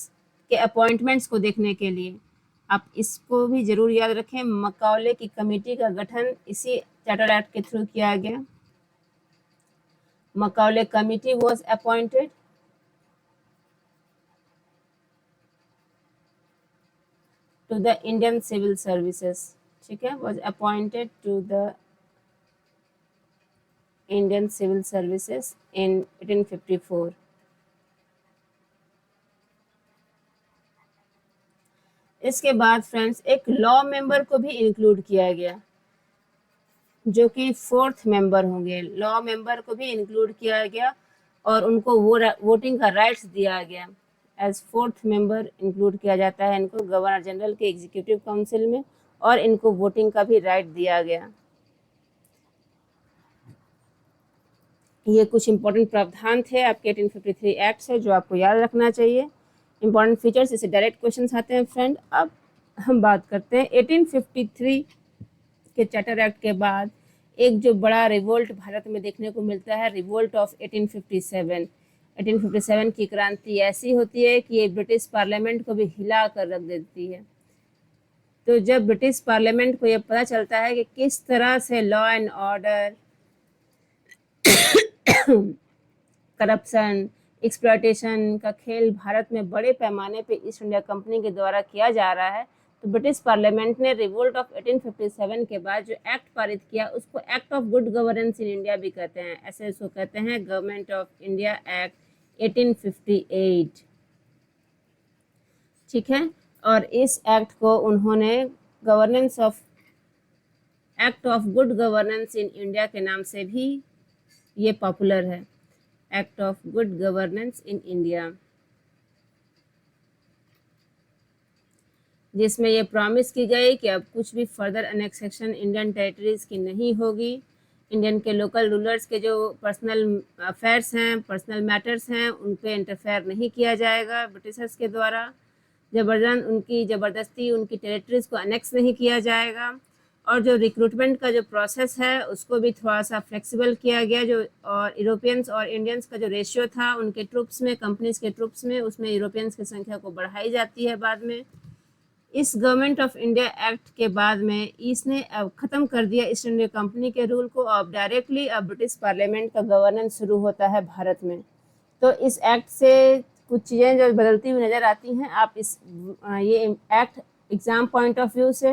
A: के अपॉइंटमेंट्स को देखने के लिए। आप इसको भी जरूर याद रखें, मकाउले की कमेटी का गठन इसी चार्टर एक्ट के थ्रू किया गया। Macaulay committee was appointed to the Indian civil services. ठीक है, was appointed to the Indian civil services in 1854। इसके बाद फ्रेंड्स एक लॉ मेंबर को भी इंक्लूड किया गया जो कि फोर्थ मेंबर होंगे। लॉ मेंबर को भी इंक्लूड किया गया और उनको वोटिंग का राइट्स दिया गया। एज फोर्थ मेंबर इंक्लूड किया जाता है इनको गवर्नर जनरल के एग्जीक्यूटिव काउंसिल में, और इनको वोटिंग का भी राइट दिया गया। ये कुछ इंपॉर्टेंट प्रावधान थे आपके 1853 एक्ट से जो आपको याद रखना चाहिए। इंपॉर्टेंट फीचर्स, इससे डायरेक्ट क्वेश्चंस आते हैं फ्रेंड। अब हम बात करते हैं 1853 के चार्टर एक्ट के बाद एक जो बड़ा रिवोल्ट भारत में देखने को मिलता है, रिवोल्ट ऑफ 1857। 1857 की क्रांति ऐसी होती है कि ये ब्रिटिश पार्लियामेंट को भी हिला कर रख देती है। तो जब ब्रिटिश पार्लियामेंट को ये पता चलता है कि किस तरह से law and order, corruption, exploitation का खेल भारत में बड़े पैमाने पे ईस्ट इंडिया कंपनी के द्वारा किया जा रहा है, तो ब्रिटिश पार्लियामेंट ने रिवोल्ट ऑफ 1857 के बाद जो एक्ट पारित किया उसको act of good governance in India भी कहते हैं। ऐसे इसको कहते हैं गवर्नमेंट ऑफ इंडिया एक्ट 1858। ठीक है, और इस एक्ट को उन्होंने governance of act of good governance in India के नाम से भी ये पॉपुलर है, act of good governance in India, जिसमें ये प्रॉमिस की गई कि अब कुछ भी फर्दर अनेक्सेशन इंडियन टेरिटरीज की नहीं होगी। इंडियन के लोकल रूलर्स के जो पर्सनल अफेयर्स हैं, पर्सनल मैटर्स हैं, उन पे इंटरफेयर नहीं किया जाएगा ब्रिटिशर्स के द्वारा। ज़बरदस्ती उनकी टेरिटरीज को अनेक्स नहीं किया जाएगा। और जो रिक्रूटमेंट का जो प्रोसेस है उसको भी थोड़ा सा फ्लेक्सिबल किया गया। जो और यूरोपियंस और इंडियंस का जो रेशियो था उनके ट्रूप्स में, कंपनीज के ट्रूप्स में, उसमें यूरोपियंस की संख्या को बढ़ाई जाती है बाद में। इस गवर्नमेंट ऑफ इंडिया एक्ट के बाद में इसने अब ख़त्म कर दिया ईस्ट इंडिया कंपनी के रूल को। अब डायरेक्टली अब ब्रिटिश पार्लियामेंट का गवर्नेंस शुरू होता है भारत में। तो इस एक्ट से कुछ चीज़ें जो बदलती हुई नज़र आती हैं। आप ये act exam point of view से,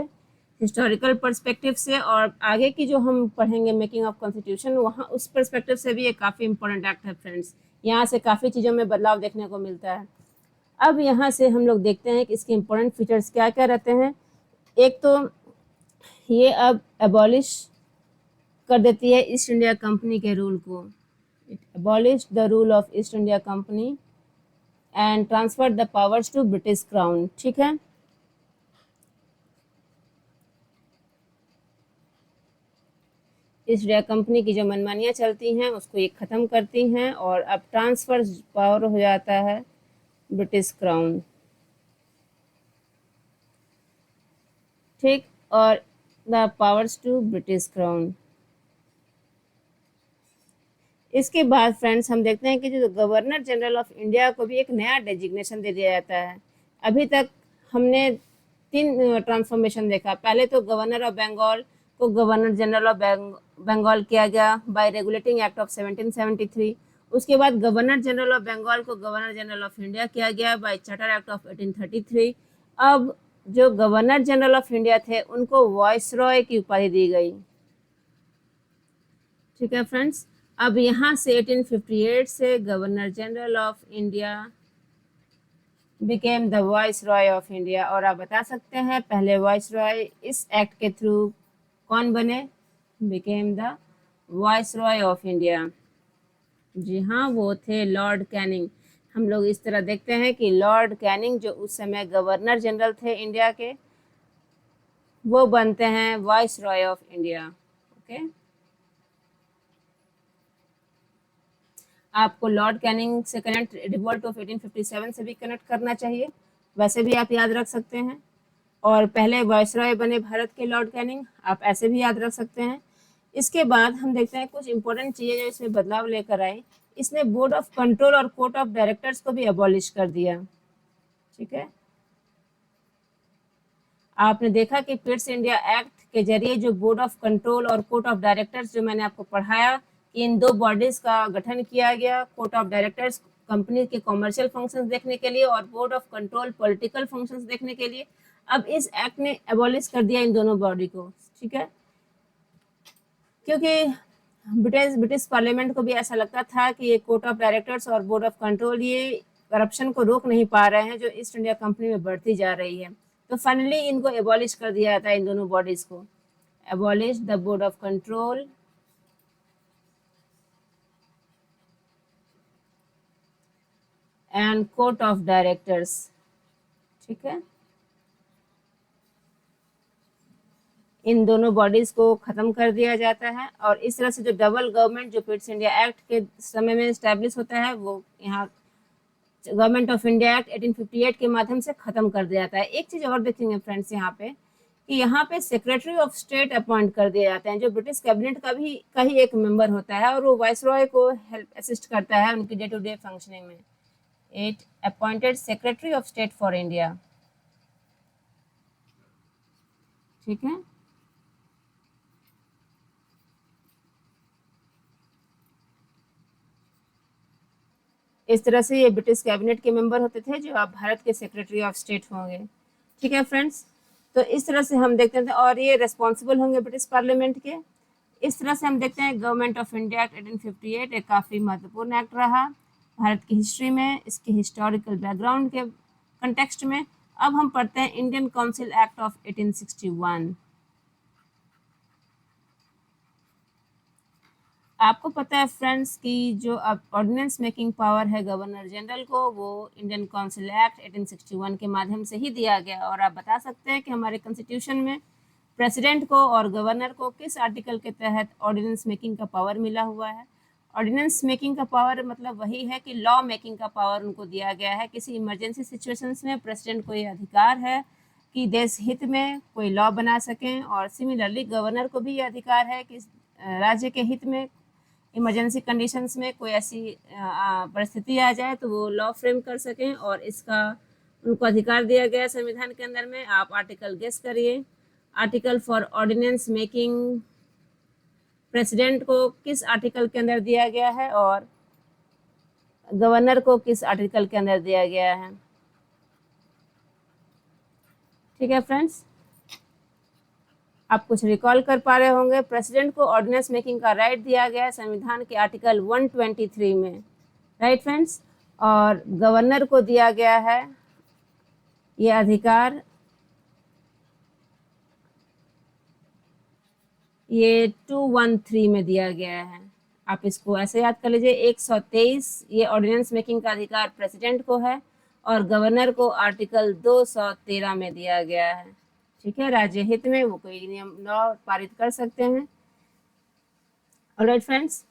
A: हिस्टोरिकल पर्सपेक्टिव से, और आगे की जो हम पढ़ेंगे मेकिंग ऑफ कॉन्स्टिट्यूशन, वहाँ उस पर्सपेक्टिव से भी ये काफ़ी इंपॉर्टेंट एक्ट है फ्रेंड्स। यहाँ से काफ़ी चीज़ों में बदलाव देखने को मिलता है। अब यहाँ से हम लोग देखते हैं कि इसके इम्पोर्टेंट फीचर्स क्या क्या रहते हैं। एक तो ये अब एबॉलिश कर देती है ईस्ट इंडिया कंपनी के रूल को। It abolish the rule of East India company and transfer the powers to British crown. ठीक है, ईस्ट इंडिया कंपनी की जो मनमानियाँ चलती हैं उसको ये ख़त्म करती हैं और अब ट्रांसफर पावर हो जाता है ब्रिटिश क्राउन। ठीक, और the powers to British crown. इसके बाद फ्रेंड्स हम देखते हैं कि जो गवर्नर जनरल ऑफ इंडिया को भी एक नया डेजिग्नेशन दे दिया जाता है। अभी तक हमने 3 ट्रांसफॉर्मेशन देखा। पहले तो गवर्नर ऑफ बंगाल को गवर्नर जनरल ऑफ बंगाल किया गया बाय रेगुलेटिंग एक्ट ऑफ 1773। उसके बाद गवर्नर जनरल ऑफ बंगाल को गवर्नर जनरल ऑफ इंडिया किया गया बाय चार्टर एक्ट ऑफ 1833। अब जो गवर्नर जनरल ऑफ इंडिया थे उनको वॉइसरॉय की उपाधि दी गई। ठीक है फ्रेंड्स, अब यहाँ से 1858 से governor general of India became the viceroy of India. और आप बता सकते हैं पहले वॉइसरॉय इस एक्ट के थ्रू कौन बने? Became the viceroy of India. जी हाँ, वो थे लॉर्ड कैनिंग। हम लोग इस तरह देखते हैं कि लॉर्ड कैनिंग जो उस समय गवर्नर जनरल थे इंडिया के, वो बनते हैं वॉइसरॉय ऑफ इंडिया। ओके, आपको लॉर्ड कैनिंग से कनेक्ट रिवोल्ट ऑफ 1857 से भी कनेक्ट करना चाहिए, वैसे भी आप याद रख सकते हैं। और पहले वॉइसरॉय बने भारत के लॉर्ड कैनिंग, आप ऐसे भी याद रख सकते हैं। इसके बाद हम देखते हैं कुछ इंपॉर्टेंट चीज़ें जो इसमें बदलाव लेकर आई। इसने बोर्ड ऑफ कंट्रोल और कोर्ट ऑफ डायरेक्टर्स को भी अबॉलिश कर दिया। ठीक है, आपने देखा कि पिट्स इंडिया एक्ट के जरिए जो बोर्ड ऑफ कंट्रोल और कोर्ट ऑफ डायरेक्टर्स जो मैंने आपको पढ़ाया कि इन दो बॉडीज का गठन किया गया। कोर्ट ऑफ डायरेक्टर्स कंपनी के कॉमर्शियल फंक्शंस देखने के लिए और board of control political functions देखने के लिए। अब इस एक्ट ने एबॉलिश कर दिया इन दोनों बॉडी को। ठीक है, क्योंकि ब्रिटिश पार्लियामेंट को भी ऐसा लगता था कि ये कोर्ट ऑफ डायरेक्टर्स और बोर्ड ऑफ कंट्रोल ये करप्शन को रोक नहीं पा रहे हैं जो ईस्ट इंडिया कंपनी में बढ़ती जा रही है। तो फाइनली इनको एबॉलिश कर दिया जाता है, इन दोनों बॉडीज को। Abolish the board of control and court of directors. ठीक है, इन दोनों बॉडीज को खत्म कर दिया जाता है और इस तरह से जो डबल गवर्नमेंट जो पिट्स इंडिया एक्ट के समय में स्टैब्लिश होता है वो यहाँ गवर्नमेंट ऑफ इंडिया एक्ट 1858 के माध्यम से खत्म कर दिया जाता है। एक चीज और देखेंगे फ्रेंड्स यहाँ पे कि यहाँ पे सेक्रेटरी ऑफ स्टेट अपॉइंट कर दिए जाते हैं जो ब्रिटिश कैबिनेट का ही एक मेंबर होता है और वो वाइसरॉय को हेल्प असिस्ट करता है उनकी डे टू डे फंक्शनिंग में। It appointed secretary of state for India. ठीक है, इस तरह से ये ब्रिटिश कैबिनेट के मेंबर होते थे जो अब भारत के सेक्रेटरी ऑफ स्टेट होंगे। ठीक है फ्रेंड्स, तो इस तरह से हम देखते थे और ये रेस्पॉन्सिबल होंगे ब्रिटिश पार्लियामेंट के। इस तरह से हम देखते हैं गवर्नमेंट ऑफ इंडिया एक्ट 1858 एक काफ़ी महत्वपूर्ण एक्ट रहा भारत की हिस्ट्री में, इसके हिस्टोरिकल बैकग्राउंड के कंटेक्स्ट में। अब हम पढ़ते हैं इंडियन काउंसिल एक्ट ऑफ 1861। आपको पता है फ्रेंड्स कि जो अब ऑर्डिनेंस मेकिंग पावर है गवर्नर जनरल को वो इंडियन काउंसिल एक्ट 1861 के माध्यम से ही दिया गया। और आप बता सकते हैं कि हमारे कॉन्स्टिट्यूशन में प्रेसिडेंट को और गवर्नर को किस आर्टिकल के तहत ऑर्डिनेंस मेकिंग का पावर मिला हुआ है? ऑर्डिनेंस मेकिंग का पावर मतलब वही है कि लॉ मेकिंग का पावर उनको दिया गया है। किसी इमरजेंसी सिचुएशंस में प्रेसिडेंट को ये अधिकार है कि देश हित में कोई लॉ बना सकें और सिमिलरली गवर्नर को भी ये अधिकार है कि राज्य के हित में इमरजेंसी कंडीशंस में कोई ऐसी परिस्थिति आ जाए तो वो लॉ फ्रेम कर सकें और इसका उनको अधिकार दिया गया संविधान के अंदर में। आप आर्टिकल गेस करिए, article for ordinance making president को किस आर्टिकल के अंदर दिया गया है और गवर्नर को किस आर्टिकल के अंदर दिया गया है? ठीक है फ्रेंड्स, आप कुछ रिकॉल कर पा रहे होंगे। प्रेसिडेंट को ऑर्डिनेंस मेकिंग का राइट दिया गया है संविधान के आर्टिकल 123 में, राइट फ्रेंड्स। और गवर्नर को दिया गया है ये अधिकार, ये 213 में दिया गया है। आप इसको ऐसे याद कर लीजिए, 123 ये ऑर्डिनेंस मेकिंग का अधिकार प्रेसिडेंट को है और गवर्नर को आर्टिकल 213 में दिया गया है। ठीक है, राज्य हित में वो कोई नियम लॉ पारित कर सकते हैं। ऑलराइट फ्रेंड्स,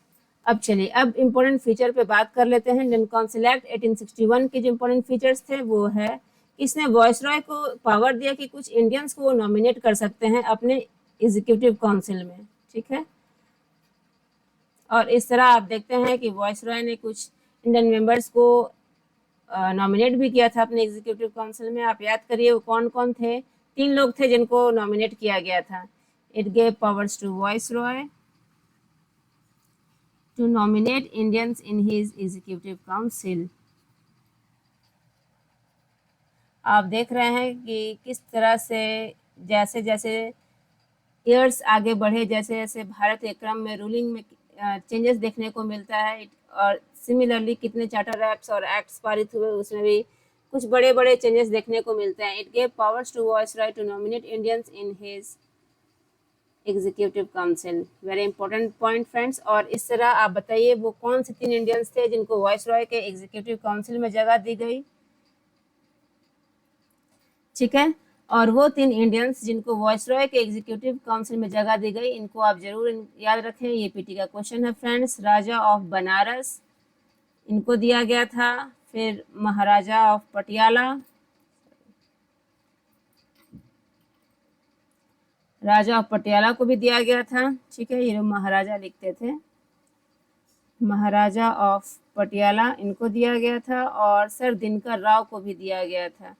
A: अब चलिए अब इम्पोर्टेंट फीचर पे बात कर लेते हैं। इंडियन काउंसिल एक्ट 1861 के जो इम्पोर्टेंट फीचर्स थे वो है इसने वॉइसरॉय को पावर दिया कि कुछ इंडियंस को नॉमिनेट कर सकते हैं अपने एग्जीक्यूटिव काउंसिल में। ठीक है, और इस तरह आप देखते हैं कि वॉइसरॉय ने कुछ इंडियन मेंबर्स को नॉमिनेट भी किया था अपने एग्जीक्यूटिव काउंसिल में। आप याद करिए वो कौन कौन थे? 3 लोग थे जिनको नॉमिनेट किया गया था। It gave powers to viceroy to nominate Indians in his executive council. आप देख रहे हैं कि किस तरह से जैसे जैसे ईयर्स आगे बढ़े, जैसे जैसे भारत के क्रम में रूलिंग में चेंजेस देखने को मिलता है, और सिमिलरली कितने चार्टर एक्ट्स और एक्ट्स पारित हुए, उसमें भी कुछ बड़े बड़े चेंजेस देखने को मिलते हैं. It gave powers to viceroy to nominate Indians in his executive council. Very important point friends. और इस तरह आप बताइए वो कौन से 3 इंडियंस थे जिनको वायसरॉय के एग्जीक्यूटिव काउंसिल में जगह दी गई. ठीक है, और वो 3 इंडियंस जिनको वायसरॉय के एग्जीक्यूटिव काउंसिल में जगह दी गई, इनको आप जरूर याद रखें. ये पीटी का क्वेश्चन है फ्रेंड्स. राजा ऑफ बनारस, इनको दिया गया था. फिर महाराजा ऑफ पटियाला, राजा ऑफ पटियाला को भी दिया गया था. ठीक है, ये लोग महाराजा लिखते थे. महाराजा ऑफ पटियाला इनको दिया गया था. और सर दिनकर राव को भी दिया गया था.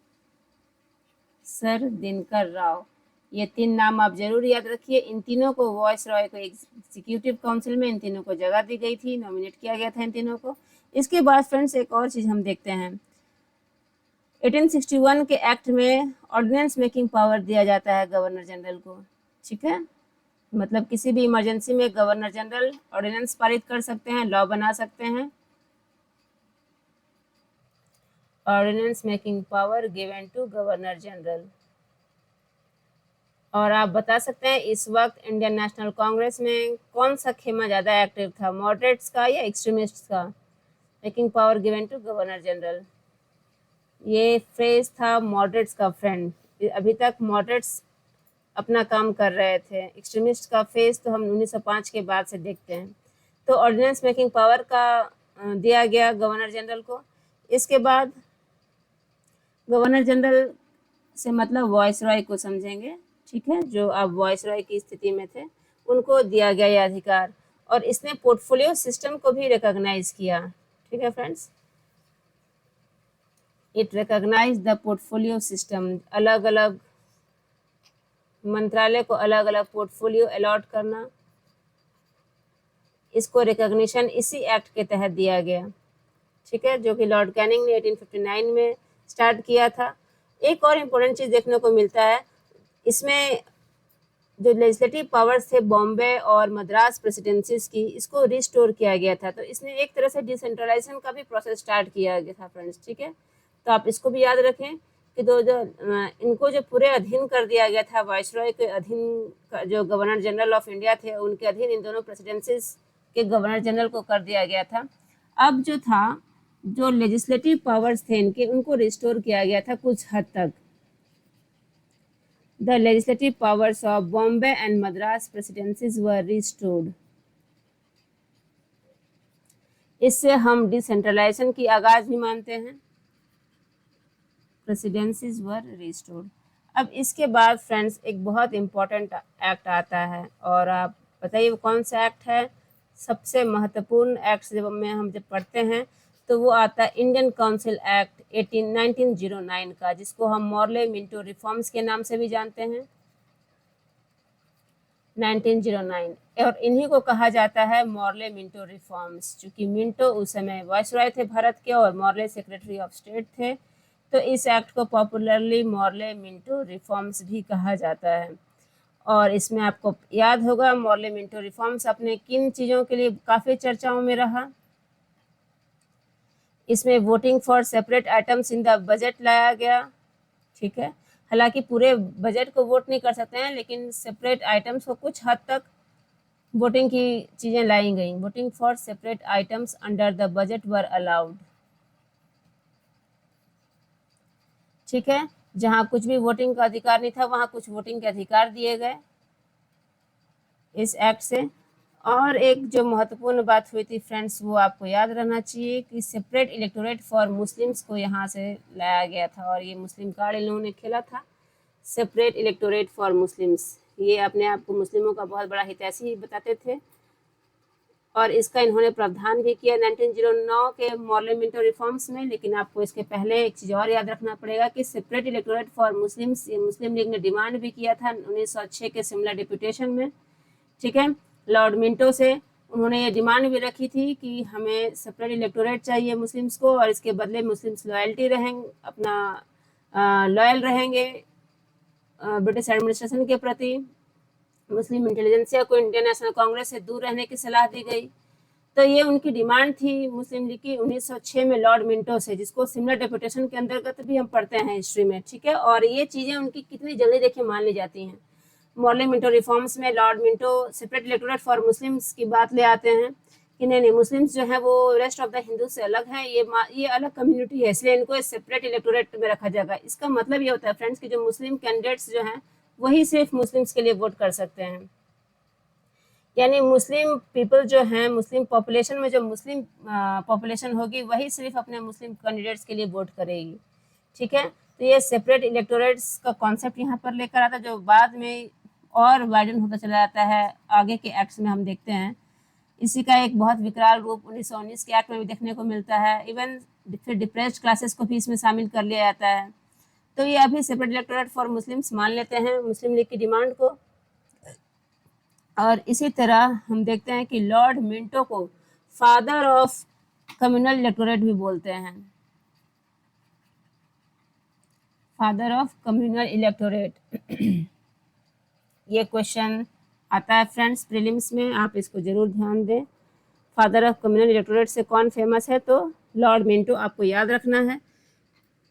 A: सर दिनकर राव, ये 3 नाम आप जरूर याद रखिए. इन तीनों को वायसरॉय को एग्जीक्यूटिव काउंसिल में इन तीनों को जगह दी गई थी, नॉमिनेट किया गया था इन तीनों को. इसके बाद फ्रेंड्स एक और चीज हम देखते हैं. 1861 के एक्ट में ऑर्डिनेंस मेकिंग पावर दिया जाता है गवर्नर जनरल को. ठीक है, मतलब किसी भी इमरजेंसी में गवर्नर जनरल ऑर्डिनेंस पारित कर सकते हैं, लॉ बना सकते हैं. Ordinance making power given to governor general. और आप बता सकते हैं इस वक्त इंडियन नेशनल कांग्रेस में कौन सा खेमा ज़्यादा एक्टिव था, मॉडरेट्स का या एक्सट्रीमिस्ट्स का. Making power given to governor general, ये फ्रेज था मॉडरेट्स का फ्रेंड. अभी तक मॉडरेट्स अपना काम कर रहे थे. एक्सट्रीमिस्ट का फेज तो हम 1905 के बाद से देखते हैं. तो ऑर्डिनेंस मेकिंग पावर का दिया गया गवर्नर जनरल को. इसके बाद गवर्नर जनरल से मतलब वायसरॉय को समझेंगे. ठीक है, जो अब वायसरॉय की स्थिति में थे उनको दिया गया यह अधिकार. और इसने पोर्टफोलियो सिस्टम को भी रिकॉग्नाइज किया. ठीक है friends, it recognise the portfolio system. अलग अलग मंत्रालय को अलग अलग पोर्टफोलियो अलॉट करना, इसको रिकॉग्निशन इसी एक्ट के तहत दिया गया. ठीक है, जो कि लॉर्ड कैनिंग ने 1859 में स्टार्ट किया था. एक और इम्पोर्टेंट चीज़ देखने को मिलता है, इसमें जो लेजिस्लेटिव पावर्स थे बॉम्बे और मद्रास प्रेसिडेंसीज की, इसको रिस्टोर किया गया था. तो इसने एक तरह से डिसेंट्रलाइजेशन का भी प्रोसेस स्टार्ट किया गया था फ्रेंड्स. ठीक है, तो आप इसको भी याद रखें कि इनको जो पूरे अधीन कर दिया गया था, वायसरॉय के अधीन जो गवर्नर जनरल ऑफ इंडिया थे उनके अधीन इन दोनों प्रेसिडेंसीज के गवर्नर जनरल को कर दिया गया था. अब जो था, जो लेजिस्लेटिव पावर्स थे इनके, उनको रिस्टोर किया गया था कुछ हद तक. The legislative powers of Bombay and Madras presidencies were restored. इससे हम डिसेंट्रलाइजेशन की आगाज भी मानते हैं. प्रेसिडेंसीज वर रिस्टोर्ड. अब इसके बाद फ्रेंड्स एक बहुत इम्पोर्टेंट एक्ट आता है, और आप बताइए कौन सा एक्ट है. सबसे महत्वपूर्ण एक्ट जब पढ़ते हैं तो वो आता है इंडियन काउंसिल एक्ट 1909 का, जिसको हम मॉर्ले मिंटो रिफॉर्म्स के नाम से भी जानते हैं. 1909, और इन्हीं को कहा जाता है मॉर्ले मिंटो रिफॉर्म्स. चूंकि मिंटो उस समय वायसरॉय थे भारत के और मॉर्ले सेक्रेटरी ऑफ स्टेट थे, तो इस एक्ट को पॉपुलरली मॉर्ले मिंटो रिफॉर्म्स भी कहा जाता है. और इसमें आपको याद होगा मॉर्ले मिंटो रिफॉर्म्स अपने किन चीज़ों के लिए काफ़ी चर्चाओं में रहा. इसमें voting for separate items in the budget लाया गया. ठीक है, हालांकि पूरे बजट को वोट नहीं कर सकते हैं, लेकिन सेपरेट आइटम्स को कुछ हद तक वोटिंग की चीज़ें लाई गई. Voting for separate items under the budget were allowed. ठीक है, जहाँ कुछ भी वोटिंग का अधिकार नहीं था वहाँ कुछ वोटिंग के अधिकार दिए गए इस एक्ट से. और एक जो महत्वपूर्ण बात हुई थी फ्रेंड्स, वो आपको याद रहना चाहिए कि सेपरेट इलेक्टोरेट फॉर मुस्लिम्स को यहाँ से लाया गया था, और ये मुस्लिम कार्ड इन लोगों ने खेला था. सेपरेट इलेक्टोरेट फॉर मुस्लिम्स, ये अपने आप को मुस्लिमों का बहुत बड़ा हितैषी बताते थे, और इसका इन्होंने प्रावधान भी किया 1909 के मॉर्ले मिंटो रिफॉर्म्स में. लेकिन आपको इसके पहले एक चीज़ और याद रखना पड़ेगा कि सेपरेट इलेक्टोरेट फॉर मुस्लिम्स ये मुस्लिम लीग ने डिमांड भी किया था 1906 के शिमला डिप्यूटेशन में. ठीक है, लॉर्ड मिंटो से उन्होंने ये डिमांड भी रखी थी कि हमें सेपरेट इलेक्टोरेट चाहिए मुस्लिम्स को, और इसके बदले मुस्लिम्स लॉयल्टी रहेंगे, अपना लॉयल रहेंगे ब्रिटिश एडमिनिस्ट्रेशन के प्रति। मुस्लिम इंटेलिजेंसिया को इंडियन नेशनल कांग्रेस से दूर रहने की सलाह दी गई। तो ये उनकी डिमांड थी मुस्लिम लीग की 1906 में लॉर्ड मिंटो से, जिसको सिमिलर डेपुटेशन के अंतर्गत भी हम पढ़ते हैं हिस्ट्री में, ठीक है। और ये चीज़ें उनकी कितनी जल्दी देखिए मान ली जाती हैं। मॉर्ले मिंटो रिफॉर्म्स में Lord Minto separate electorate for Muslims की बात ले आते हैं कि नहीं मुस्लिम्स जो है वो रेस्ट ऑफ द हिंदू से अलग है, ये अलग कम्युनिटी है, इसलिए इनको सेपरेट इलेक्टोरेट में रखा जाएगा। इसका मतलब ये होता है फ्रेंड्स कि जो मुस्लिम कैंडिडेट्स जो हैं वही सिर्फ मुस्लिम्स के लिए वोट कर सकते हैं। यानी मुस्लिम पीपल जो हैं, मुस्लिम पॉपुलेशन में जो मुस्लिम पॉपुलेशन होगी वही सिर्फ अपने मुस्लिम कैंडिडेट्स के लिए वोट करेगी, ठीक है। तो ये सेपरेट इलेक्टोरेट्स का कॉन्सेप्ट यहाँ पर लेकर आता, जो बाद में और वाइडन होता चला जाता है आगे के एक्ट्स में हम देखते हैं। इसी का एक बहुत विकराल रूप 1919 के एक्ट में भी देखने को मिलता है। इवन फिर डिप्रेस्ड क्लासेस को भी इसमें शामिल कर लिया जाता है। तो ये अभी सेपरेट इलेक्टोरेट फॉर मुस्लिम्स मान लेते हैं मुस्लिम लीग की डिमांड को। और इसी तरह हम देखते हैं कि लॉर्ड मिंटो को फादर ऑफ कम्युनल इलेक्टोरेट भी बोलते हैं, फादर ऑफ कम्युनल इलेक्टोरेट। ये क्वेश्चन आता है फ्रेंड्स प्रीलिम्स में, आप इसको जरूर ध्यान दें। फादर ऑफ कम्युनल इलेक्टोरेट से कौन फेमस है, तो लॉर्ड मिंटो आपको याद रखना है,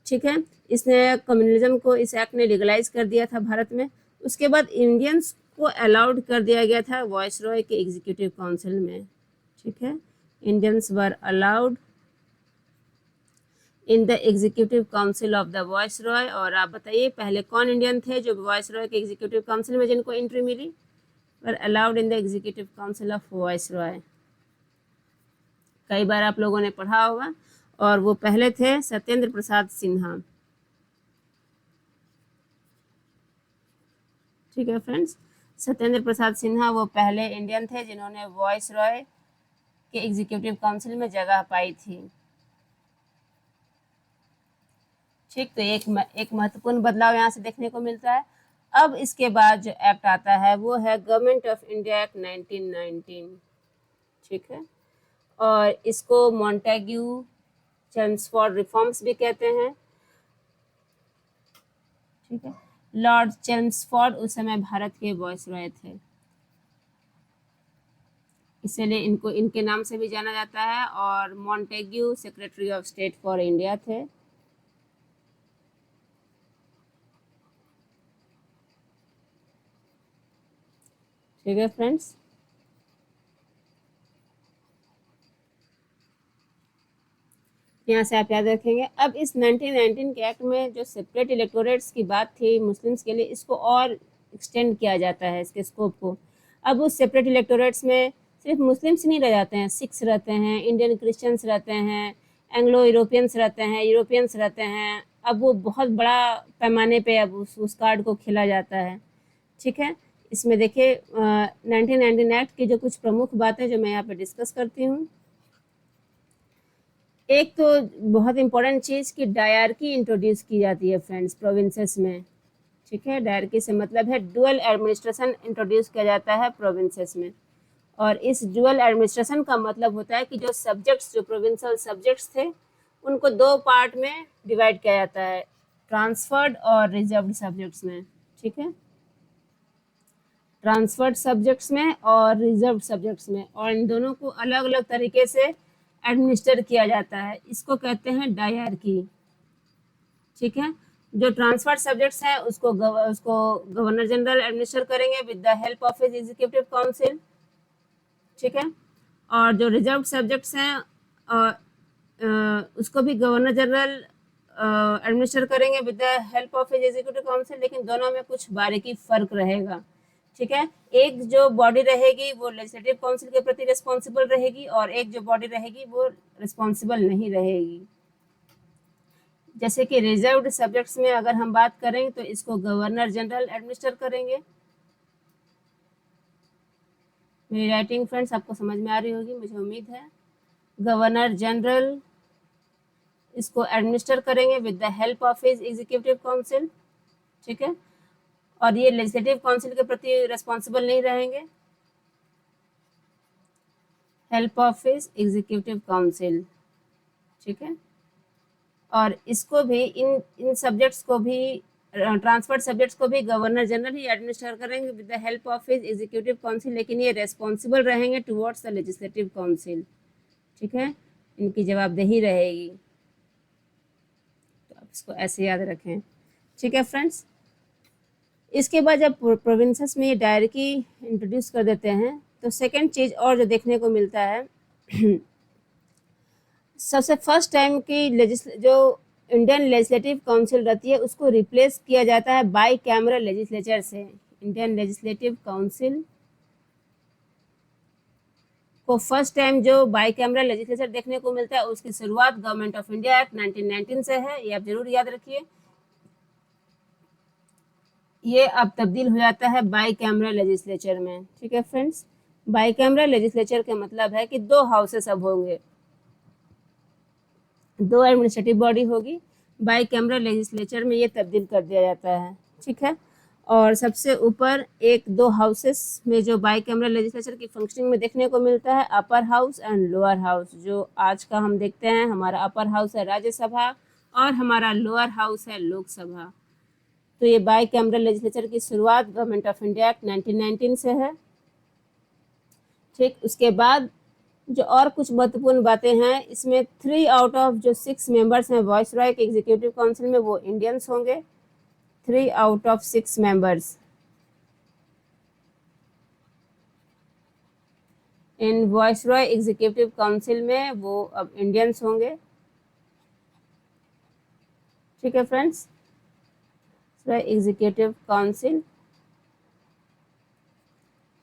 A: ठीक है। इसने कम्युनलिज्म को, इस एक्ट ने लीगलाइज कर दिया था भारत में। उसके बाद इंडियंस को अलाउड कर दिया गया था वॉइस रॉय के एग्जीक्यूटिव काउंसिल में, ठीक है। Indians were allowed in the executive council of the voice Roy. और आप बताइए पहले कौन इंडियन थे जो वॉइस रॉय के एग्जीक्यूटिव काउंसिल में जिनको एंट्री मिली, were allowed in the executive council of viceroy. कई बार आप लोगों ने पढ़ा होगा। और वो पहले थे सत्येंद्र प्रसाद सिन्हा, ठीक है फ्रेंड्स। सत्येंद्र प्रसाद सिन्हा वो पहले इंडियन थे जिन्होंने वॉइस रॉय के एग्जीक्यूटिव काउंसिल में जगह पाई थी, ठीक। तो एक महत्वपूर्ण बदलाव यहाँ से देखने को मिलता है। अब इसके बाद जो एक्ट आता है वो है गवर्नमेंट ऑफ इंडिया एक्ट 1919, ठीक है। और इसको मॉन्टेग्यू चेम्सफोर्ड रिफॉर्म्स भी कहते हैं, ठीक है। लॉर्ड चेम्सफोर्ड उस समय भारत के वॉइस रॉय थे, इसलिए इनको इनके नाम से भी जाना जाता है। और Montagu secretary of state for India थे, ठीक है फ्रेंड्स। यहाँ से आप याद रखेंगे। अब इस 1919 के एक्ट में जो सेपरेट इलेक्टोरेट्स की बात थी मुस्लिम्स के लिए, इसको और एक्सटेंड किया जाता है इसके स्कोप को। अब उस सेपरेट इलेक्टोरेट्स में सिर्फ मुस्लिम्स नहीं रह जाते हैं, सिख्स रहते हैं, इंडियन क्रिश्चियंस रहते हैं, एंग्लो यूरोपियंस रहते हैं, यूरोपियंस रहते हैं। अब वो बहुत बड़ा पैमाने पे अब उस कार्ड को खेला जाता है, ठीक है। इसमें देखिए 1919 एक्ट की जो कुछ प्रमुख बातें जो मैं यहाँ पे डिस्कस करती हूँ। एक तो बहुत इंपॉर्टेंट चीज़ कि डायरकी इंट्रोड्यूस की जाती है फ्रेंड्स प्रोविंसेस में, ठीक है। डायरकी से मतलब है डुअल एडमिनिस्ट्रेशन इंट्रोड्यूस किया जाता है प्रोविंसेस में। और इस डुअल एडमिनिस्ट्रेशन का मतलब होता है कि जो सब्जेक्ट्स, जो प्रोविंशियल सब्जेक्ट्स थे, उनको दो पार्ट में डिवाइड किया जाता है, ट्रांसफर्ड और रिजर्व्ड सब्जेक्ट्स में, ठीक है। ट्रांसफर्ड सब्जेक्ट्स में और रिजर्व्ड सब्जेक्ट्स में, और इन दोनों को अलग अलग तरीके से एडमिनिस्टर किया जाता है। इसको कहते हैं डायरकी, ठीक है। जो ट्रांसफर्ड सब्जेक्ट्स हैं उसको गवर्नर जनरल एडमिनिस्टर करेंगे with the help of his executive council, ठीक है। और जो रिजर्व सब्जेक्ट्स हैं उसको भी गवर्नर जनरल एडमिनिस्टर करेंगे with the help of his executive council, लेकिन दोनों में कुछ बारीकी फर्क रहेगा, ठीक है। एक जो बॉडी रहेगी वो लेजिस्लेटिव काउंसिल के प्रति रिस्पॉन्सिबल रहेगी, और एक जो बॉडी रहेगी वो रिस्पॉन्सिबल नहीं रहेगी। जैसे कि रिजर्व्ड सब्जेक्ट्स में अगर हम बात करें तो इसको गवर्नर जनरल एडमिनिस्टर करेंगे। मेरी राइटिंग फ्रेंड्स आपको समझ में आ रही होगी, मुझे उम्मीद है। गवर्नर जनरल इसको एडमिनिस्टर करेंगे with the help of his executive council, ठीक है। और ये लेजिस्लेटिव काउंसिल के प्रति रिस्पॉन्सिबल नहीं रहेंगे। हेल्प ऑफिस, एग्जीक्यूटिव काउंसिल, ठीक है। और इसको भी इन सब्जेक्ट्स को भी, ट्रांसफर्ड सब्जेक्ट्स को भी गवर्नर जनरल ही एडमिनिस्टर करेंगे with the help of his executive council, लेकिन ये रेस्पॉन्सिबल रहेंगे टुवर्ड्स द लेजिस्लेटिव काउंसिल, ठीक है। इनकी जवाबदेही रहेगी, तो आप इसको ऐसे याद रखें, ठीक है फ्रेंड्स। इसके बाद जब प्रोविंसेस में ये डायरेक्टली इंट्रोड्यूस कर देते हैं, तो सेकेंड चीज़ और जो देखने को मिलता है सबसे फर्स्ट टाइम की जो इंडियन लेजिस्लेटिव काउंसिल रहती है उसको रिप्लेस किया जाता है बाई कैमरल लेजिस्लेचर से। इंडियन लेजिस्लेटिव काउंसिल को फर्स्ट टाइम जो बाई कैमरल लेजिस्लेचर देखने को मिलता है उसकी शुरुआत गवर्नमेंट ऑफ इंडिया एक्ट 1919 से है, ये आप जरूर याद रखिए। ये अब तब्दील हो जाता है बाई कैमरल लेजिस्लेचर में, ठीक है फ्रेंड्स। बाई कैमरल लेजिस्लेचर का मतलब है कि दो हाउसेस अब होंगे, दो एडमिनिस्ट्रेटिव बॉडी होगी, बाई कैमरल लेजिस्लेचर में ये तब्दील कर दिया जाता है, ठीक है। और सबसे ऊपर एक दो हाउसेस में जो बाई कैमरल लेजिस्लेचर की फंक्शनिंग में देखने को मिलता है upper house and lower house. जो आज का हम देखते हैं, हमारा अपर हाउस है राज्यसभा और हमारा लोअर हाउस है लोकसभा। तो ये बाई कैमरल लेजिस्लेचर की शुरुआत गवर्नमेंट ऑफ इंडिया एक्ट 1919 से है, ठीक। उसके बाद जो और कुछ महत्वपूर्ण बातें हैं, इसमें 3 आउट ऑफ जो 6 मेंबर्स हैं वॉइस रॉय के एग्जीक्यूटिव काउंसिल में वो इंडियंस होंगे। 3 out of 6 members in viceroy executive council में वो अब इंडियंस होंगे, ठीक है friends. Executive council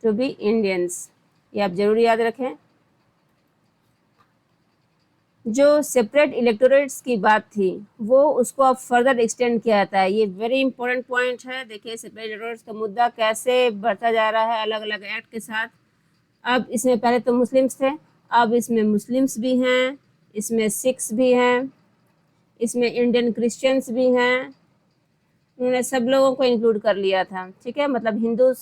A: to be Indians, ये आप जरूर याद रखें। जो सेपरेट इलेक्टोरेट्स की बात थी वो उसको अब फर्दर एक्सटेंड किया जाता है, ये वेरी इंपॉर्टेंट पॉइंट है। देखिए सेपरेट इलेक्टोरेट्स का मुद्दा कैसे बढ़ता जा रहा है अलग अलग एक्ट के साथ। अब इसमें पहले तो मुस्लिम्स थे, अब इसमें मुस्लिम्स भी हैं, इसमें सिख्स भी हैं, इसमें इंडियन क्रिश्चियंस भी हैं, उन्होंने सब लोगों को इंक्लूड कर लिया था, ठीक है। मतलब हिंदू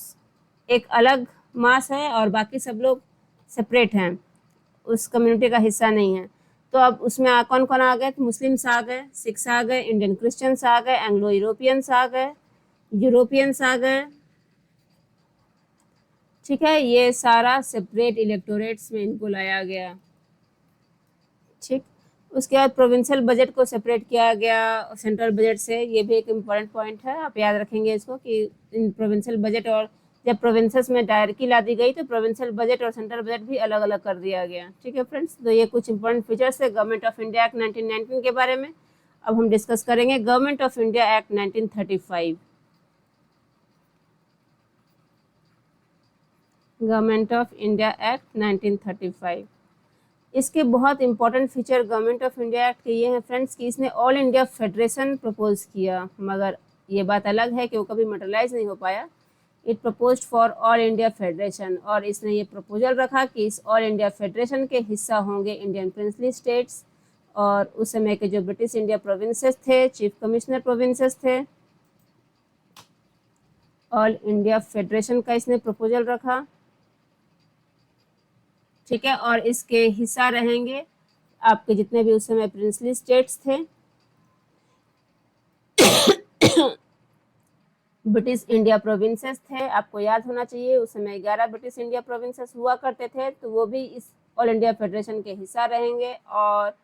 A: एक अलग मास है और बाकी सब लोग सेपरेट हैं, उस कम्युनिटी का हिस्सा नहीं है। तो अब उसमें कौन कौन आ गए? तो मुस्लिम्स आ गए, सिख्स आ गए, इंडियन क्रिश्चियंस आ गए, एंग्लो यूरोपियंस आ गए, यूरोपियंस आ गए, ठीक है। ये सारा सेपरेट इलेक्टोरेट्स में इनको लाया गया, ठीक। उसके बाद प्रोविंशियल बजट को सेपरेट किया गया सेंट्रल बजट से, ये भी एक इम्पॉर्टेंट पॉइंट है, आप याद रखेंगे इसको कि इन प्रोविंशियल बजट और जब प्रोविंसेस में डायरेक्टली ला दी गई तो प्रोविंशियल बजट और सेंट्रल बजट भी अलग अलग कर दिया गया, ठीक है फ्रेंड्स। तो ये कुछ इंपॉर्टेंट फीचर्स है गवर्नमेंट ऑफ इंडिया एक्ट 1919 के बारे में। अब हम डिस्कस करेंगे government of India act 1935। Government of India act 1935, इसके बहुत important feature government of India act के ये हैं फ्रेंड्स कि इसने ऑल इंडिया फेडरेशन प्रपोज किया, मगर ये बात अलग है कि वो कभी मटेरियलाइज नहीं हो पाया। It propose for all India federation, और इसने ये प्रपोजल रखा कि इस ऑल इंडिया फेडरेशन के हिस्सा होंगे इंडियन प्रिंसली स्टेट्स और उस समय के जो ब्रिटिश इंडिया प्रोविंसेस थे, चीफ कमिश्नर प्रोविंसेस थे। ऑल इंडिया फेडरेशन का इसने प्रपोजल रखा, ठीक है। और इसके हिस्सा रहेंगे आपके जितने भी उस समय प्रिंसली स्टेट्स थे, ब्रिटिश इंडिया प्रोविंसेस थे। आपको याद होना चाहिए उस समय 11 ब्रिटिश इंडिया प्रोविंसेस हुआ करते थे, तो वो भी इस ऑल इंडिया फेडरेशन के हिस्सा रहेंगे। और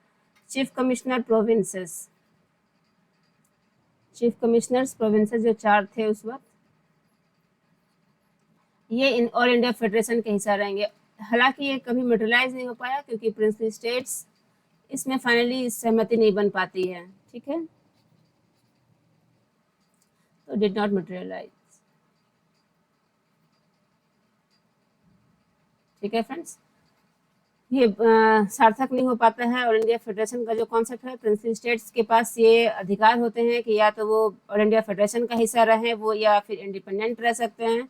A: chief commissioner provinces, chief commissioners provinces जो 4 थे उस वक्त, ये इन ऑल इंडिया फेडरेशन के हिस्सा रहेंगे। हालांकि ये कभी मटेरियलाइज नहीं हो पाया क्योंकि प्रिंसली स्टेट्स इसमें फाइनली सहमति नहीं बन पाती है, ठीक है। तो डिड नॉट मटेरियलाइज, ठीक है फ्रेंड्स। ये सार्थक नहीं हो पाता है ऑल इंडिया फेडरेशन का जो कॉन्सेप्ट है। प्रिंसली स्टेट्स के पास ये अधिकार होते हैं कि या तो वो ऑल इंडिया फेडरेशन का हिस्सा रहें वो, या फिर इंडिपेंडेंट रह सकते हैं।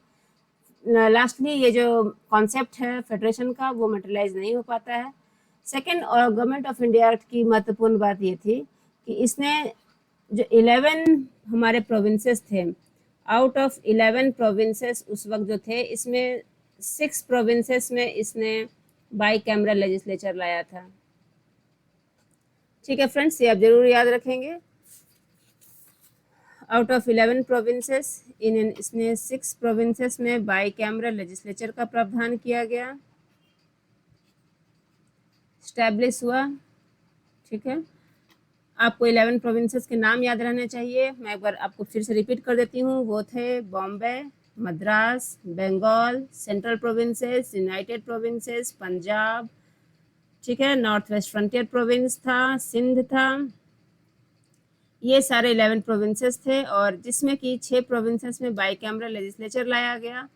A: लास्टली ये जो कॉन्सेप्ट है फेडरेशन का वो मटेरियलाइज नहीं हो पाता है। सेकेंड, और गवर्नमेंट ऑफ इंडिया एक्ट की महत्वपूर्ण बात ये थी कि इसने जो 11 हमारे प्रोविंसेस थे, आउट ऑफ 11 प्रोविंसेस उस वक्त जो थे, इसमें 6 प्रोविंसेस में इसने बाई कैमरल लेजिस्लेचर लाया था। ठीक है फ्रेंड्स, ये आप जरूर याद रखेंगे। आउट ऑफ 11 प्रोविंसेस इसने 6 प्रोविंसेस में बाई कैमरल लेजिस्लेचर का प्रावधान किया गया, स्टैब्लिश हुआ। ठीक है, आपको 11 प्रोविंसेस के नाम याद रहने चाहिए। मैं एक बार आपको फिर से रिपीट कर देती हूँ। वो थे Bombay, Madras, Bengal, central provinces, united provinces, Punjab, ठीक है, नॉर्थ वेस्ट फ्रंटियर प्रोविंस था, सिंध था। ये सारे 11 प्रोविंसेस थे, और जिसमें कि 6 प्रोविंसेस में बाई कैमरल लेजिस्लेचर लाया गया।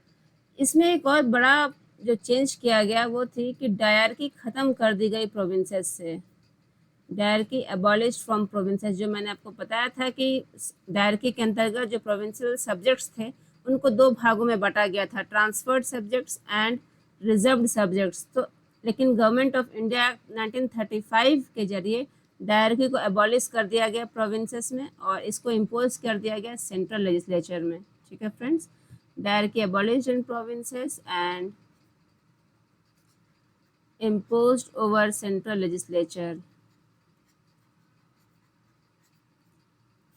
A: इसमें एक और बड़ा जो चेंज किया गया वो थी कि डायरकी ख़त्म कर दी गई प्रोविंसेस से। डायरकी एबॉलिश फ्रॉम प्रोविंसेस, जो मैंने आपको बताया था कि डायरकी के अंतर्गत जो प्रोविंशियल सब्जेक्ट्स थे उनको 2 भागों में बांटा गया था, transferred subjects and reserved subjects. तो लेकिन गवर्नमेंट ऑफ इंडिया 1935 के जरिए डायरकी को एबॉलिश कर दिया गया प्रोविंसेस में, और इसको इम्पोज कर दिया गया सेंट्रल लेजिस्लेचर में। ठीक है friends, dyarchy abolish in provinces and imposed over central legislature।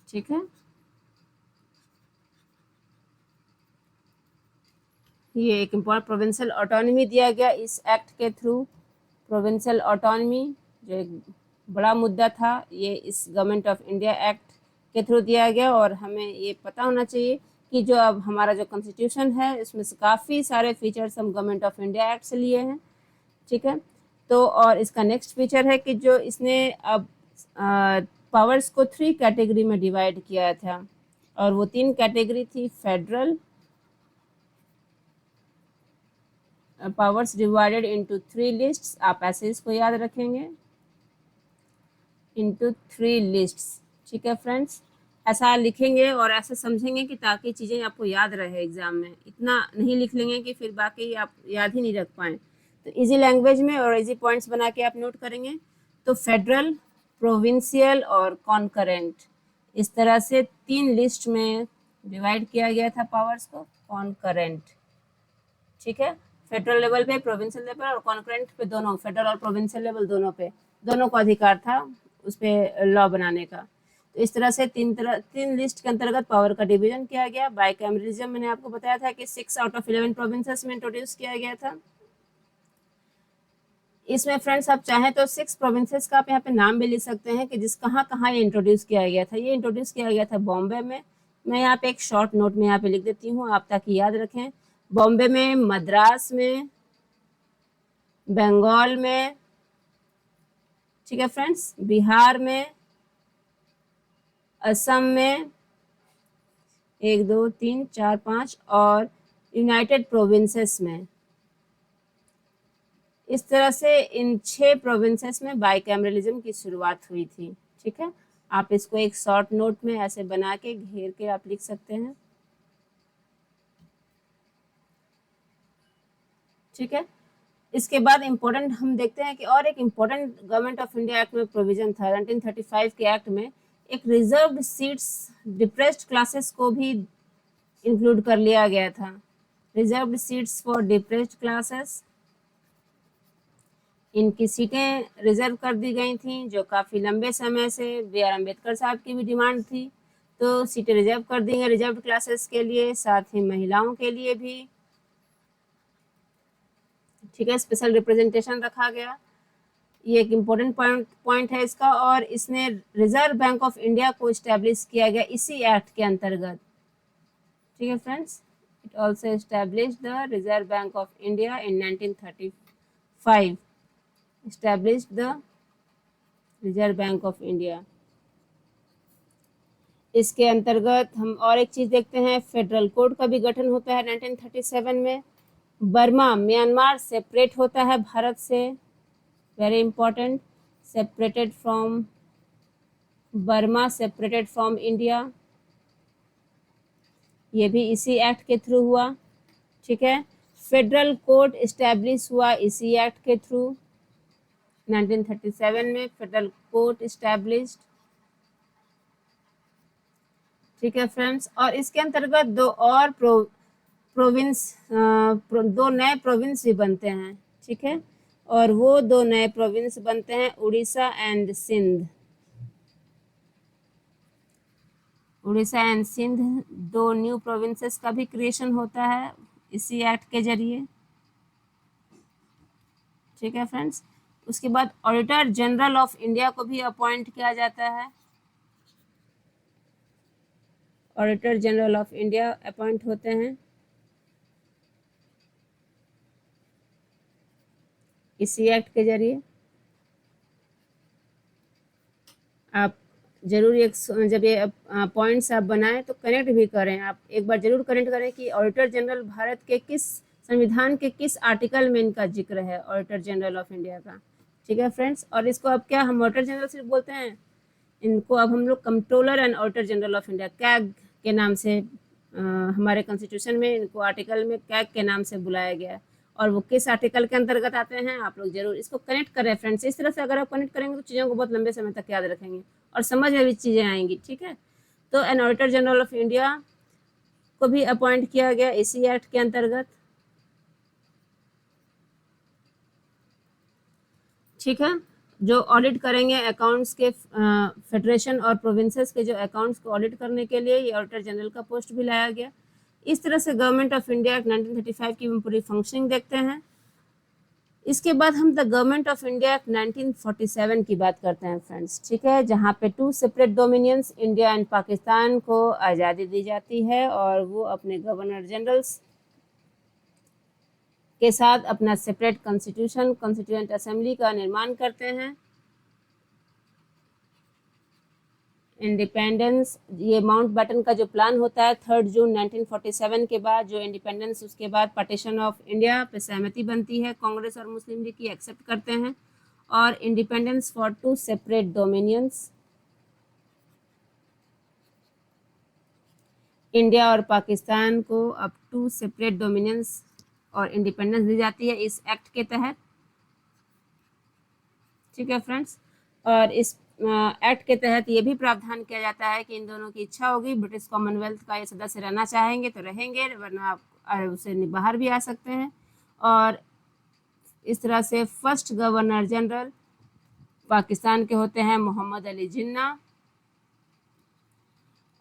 A: ठीक है, ये एक इम्पोर्टेंट प्रोविंशियल ऑटोनॉमी दिया गया इस एक्ट के थ्रू। प्रोविंशियल ऑटोनॉमी जो एक बड़ा मुद्दा था, ये इस गवर्नमेंट ऑफ इंडिया एक्ट के थ्रू दिया गया। और हमें ये पता होना चाहिए कि जो अब हमारा जो कॉन्स्टिट्यूशन है इसमें से काफ़ी सारे फीचर्स हम गवर्नमेंट ऑफ इंडिया एक्ट से लिए हैं। ठीक है, तो और इसका नेक्स्ट फीचर है कि जो इसने अब पावर्स को 3 कैटेगरी में डिवाइड किया था, और वो 3 कैटेगरी थी federal powers divided into 3 lists. आप ऐसे इसको याद रखेंगे, इनटू 3 लिस्ट्स। ठीक है फ्रेंड्स, ऐसा लिखेंगे और ऐसे समझेंगे कि ताकि चीज़ें आपको याद रहे एग्जाम में। इतना नहीं लिख लेंगे कि फिर बाकी आप याद ही नहीं रख पाएँ। तो इजी लैंग्वेज में और इजी पॉइंट्स बना के आप नोट करेंगे। तो फेडरल, प्रोविंशियल और कॉन्करेंट, इस तरह से 3 लिस्ट में डिवाइड किया गया था पावर्स को, कॉन्करेंट। ठीक है, फेडरल लेवल पे, प्रोविंशियल लेवल और कॉन्करेंट पे, दोनों फेडरल और प्रोविंशियल लेवल दोनों पे, दोनों को अधिकार था उस पर लॉ बनाने का। तो इस तरह से 3 लिस्ट के अंतर्गत पावर का डिवीजन किया गया। बाइकैमरलिज्म मैंने आपको बताया था कि 6 आउट ऑफ 11 प्रोविंसेस में इंट्रोड्यूस किया गया था। इसमें फ्रेंड्स आप चाहें तो 6 प्रोविंसेस का आप यहाँ पे नाम भी लिख सकते हैं कि जिस कहाँ कहाँ ये इंट्रोड्यूस किया गया था। ये इंट्रोड्यूस किया गया था बॉम्बे में। मैं यहाँ पे एक शॉर्ट नोट में यहाँ पे लिख देती हूँ आप ताकि याद रखें। बॉम्बे में, मद्रास में, बंगाल में, ठीक है फ्रेंड्स, बिहार में, असम में, 1 2 3 4 5, और यूनाइटेड प्रोविंसेस में। इस तरह से इन 6 प्रोविंसेस में बाइकैमरलिज्म की शुरुआत हुई थी। ठीक है, आप इसको एक शॉर्ट नोट में ऐसे बना के घेर के आप लिख सकते हैं। ठीक है, इसके बाद इम्पोर्टेंट हम देखते हैं कि और एक important government of India act में प्रोविजन था 1935 के एक्ट में, एक रिजर्व्ड सीट्स डिप्रेस्ड क्लासेस को भी इंक्लूड कर लिया गया था। Reserved seats for depressed classes, इनकी सीटें रिजर्व कर दी गई थी, जो काफ़ी लंबे समय से B.R. अम्बेडकर साहब की भी डिमांड थी। तो सीटें रिजर्व कर दी गई रिजर्व क्लासेस के लिए, साथ ही महिलाओं के लिए भी। ठीक है, स्पेशल रिप्रेजेंटेशन रखा गया। ये एक इम्पोर्टेंट पॉइंट है इसका। और इसने रिजर्व बैंक ऑफ इंडिया को इस्टेब्लिश किया गया इसी एक्ट के अंतर्गत। ठीक है friends, it also establish the reserve bank of India in 1935, established the reserve bank of India. इसके अंतर्गत हम और एक चीज़ देखते हैं, फेडरल कोड का भी गठन होता है 1937 में। बर्मा, म्यांमार सेपरेट होता है भारत से, very important, separated from Burma, separated from India. ये भी इसी एक्ट के थ्रू हुआ। ठीक है, फेडरल कोर्ट इस्टेब्लिश हुआ इसी एक्ट के थ्रू 1937 में, फेडरल कोर्ट इस्टेब्लिश्ड। ठीक है फ्रेंड्स, और इसके अंतर्गत 2 और दो नए प्रोविंस भी बनते हैं। ठीक है, और वो दो नए प्रोविंस बनते हैं उड़ीसा एंड सिंध। उड़ीसा एंड सिंध दो न्यू प्रोविंसेस का भी क्रिएशन होता है इसी एक्ट के जरिए। ठीक है फ्रेंड्स। उसके बाद ऑडिटर जनरल ऑफ इंडिया को भी अपॉइंट किया जाता है। Auditor general of India appoint होते हैं इसी एक्ट के जरिए। आप जरूर एक जब ये पॉइंट्स आप बनाएं तो कनेक्ट भी करें। आप एक बार जरूर कनेक्ट करें कि ऑडिटर जनरल भारत के किस संविधान के किस आर्टिकल में इनका जिक्र है, ऑडिटर जनरल ऑफ इंडिया का। ठीक है फ्रेंड्स। और इसको अब क्या हम ऑडिटर जनरल सिर्फ बोलते हैं, इनको अब हम लोग controller and auditor general of India CAG के नाम से हमारे कॉन्स्टिट्यूशन में इनको आर्टिकल में कैग के नाम से बुलाया गया है। और वो किस आर्टिकल के अंतर्गत आते हैं आप लोग जरूर इसको कनेक्ट करें फ्रेंड्स। इस तरह से अगर आप कनेक्ट करेंगे तो चीज़ों को बहुत लंबे समय तक याद रखेंगे और समझ में भी चीज़ें आएंगी। ठीक है। तो an auditor general of India को भी अपॉइंट किया गया इसी एक्ट के अंतर्गत। ठीक है। जो ऑडिट करेंगे अकाउंट्स के फेडरेशन और प्रोविंसेस के जो अकाउंट्स को ऑडिट करने के लिए ये ऑडिटर जनरल का पोस्ट भी लाया गया। इस तरह से गवर्नमेंट ऑफ इंडिया एक्ट 1935 की पूरी फंक्शनिंग देखते हैं। इसके बाद हम the government of India act 1947 की बात करते हैं फ्रेंड्स। ठीक है। जहाँ पे two separate dominions India and Pakistan को आज़ादी दी जाती है और वो अपने गवर्नर जनरल्स के साथ अपना सेपरेट कॉन्स्टिट्यूशन कॉन्स्टिट्यूएंट असेंबली का निर्माण करते हैं। इंडिपेंडेंस ये माउंट बैटन का जो प्लान होता है 3 जून 1947 के बाद जो इंडिपेंडेंस उसके बाद पार्टीशन ऑफ इंडिया पे सहमति बनती है, कांग्रेस और मुस्लिम लीग की एक्सेप्ट करते हैं और independence for two separate dominions India और पाकिस्तान को अब टू सेपरेट डोमिनियंस और इंडिपेंडेंस दी जाती है इस एक्ट के तहत। ठीक है फ्रेंड्स। और इस एक्ट के तहत ये भी प्रावधान किया जाता है कि इन दोनों की इच्छा होगी ब्रिटिश कॉमनवेल्थ का ये सदस्य रहना चाहेंगे तो रहेंगे, वरना आप उसे बाहर भी आ सकते हैं। और इस तरह से फर्स्ट गवर्नर जनरल पाकिस्तान के होते हैं मोहम्मद अली जिन्ना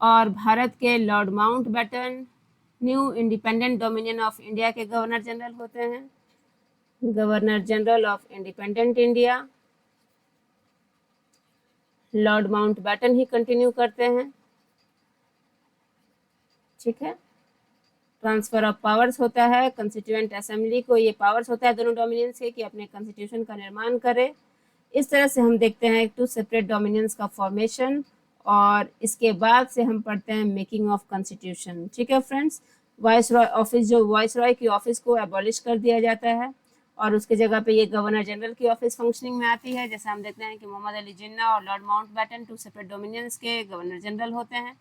A: और भारत के lord Mountbatten new independent dominion of India के गवर्नर जनरल होते हैं। Governor general of independent India lord Mountbatten ही कंटिन्यू करते हैं। ठीक है। ट्रांसफर ऑफ पावर्स होता है कॉन्स्टिट्यूएंट असेंबली को, ये पावर्स होता है दोनों डोमिनियंस के कि अपने कॉन्स्टिट्यूशन का निर्माण करे। इस तरह से हम देखते हैं टू सेपरेट डोमिनियंस का फॉर्मेशन और इसके बाद से हम पढ़ते हैं मेकिंग ऑफ कॉन्स्टिट्यूशन। ठीक है फ्रेंड्स। वॉइस रॉय ऑफिस जो वॉइस रॉय की ऑफिस को एबॉलिश कर दिया जाता है और उसके जगह पे ये गवर्नर जनरल की ऑफिस फंक्शनिंग में आती है। जैसे हम देखते हैं कि मोहम्मद अली जिन्ना और lord Mountbatten two separate dominions के गवर्नर जनरल होते हैं।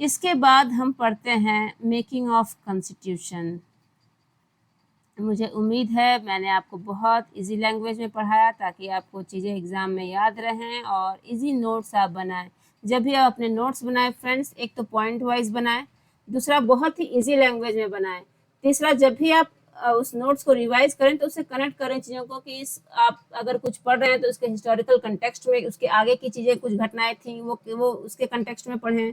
A: इसके बाद हम पढ़ते हैं मेकिंग ऑफ कॉन्स्टिट्यूशन। मुझे उम्मीद है मैंने आपको बहुत इजी लैंग्वेज में पढ़ाया ताकि आपको चीज़ें एग्ज़ाम में याद रहें और इजी नोट्स आप बनाएं। जब भी आप अपने नोट्स बनाएं फ्रेंड्स, एक तो पॉइंट वाइज बनाएं, दूसरा बहुत ही इजी लैंग्वेज में बनाएं, तीसरा जब भी आप उस नोट्स को रिवाइज करें तो उससे कनेक्ट करें चीज़ों को कि इस आप अगर कुछ पढ़ रहे हैं तो उसके हिस्टोरिकल कंटेक्स्ट में उसके आगे की चीज़ें कुछ घटनाएं थी वो उसके कंटेक्स्ट में पढ़ें।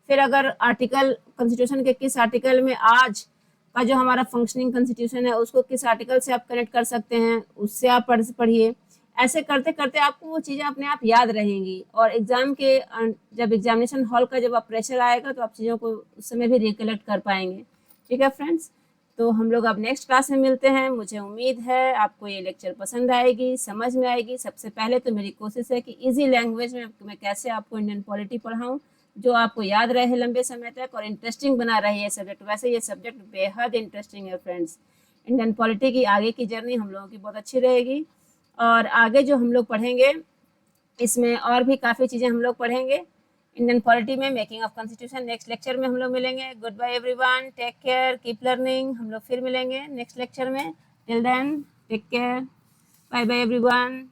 A: फिर अगर आर्टिकल कॉन्स्टिट्यूशन के किस आर्टिकल में आज का जो हमारा फंक्शनिंग कॉन्स्टिट्यूशन है उसको किस आर्टिकल से आप कनेक्ट कर सकते हैं उससे आप पढ़िए। ऐसे करते करते आपको वो चीज़ें अपने आप याद रहेंगी और एग्जाम के जब एग्जामिनेशन हॉल का जब आप प्रेशर आएगा तो आप चीज़ों को उस समय भी रिकलेक्ट कर पाएंगे। ठीक है फ्रेंड्स। तो हम लोग अब नेक्स्ट क्लास में मिलते हैं। मुझे उम्मीद है आपको ये लेक्चर पसंद आएगी, समझ में आएगी। सबसे पहले तो मेरी कोशिश है कि इजी लैंग्वेज में मैं कैसे आपको इंडियन पॉलिटी पढ़ाऊँ जो आपको याद रहे लंबे समय तक और इंटरेस्टिंग बना रहे ये सब्जेक्ट। वैसे ये सब्जेक्ट बेहद इंटरेस्टिंग है फ्रेंड्स। इंडियन पॉलिटी की आगे की जर्नी हम लोगों की बहुत अच्छी रहेगी और आगे जो हम लोग पढ़ेंगे इसमें और भी काफ़ी चीज़ें हम लोग पढ़ेंगे इंडियन पॉलिटी में making of constitution. Next lecture में हम लोग मिलेंगे। Good bye everyone, take care, keep learning. हम लोग फिर मिलेंगे नेक्स्ट लेक्चर में। Till then take care, bye bye everyone.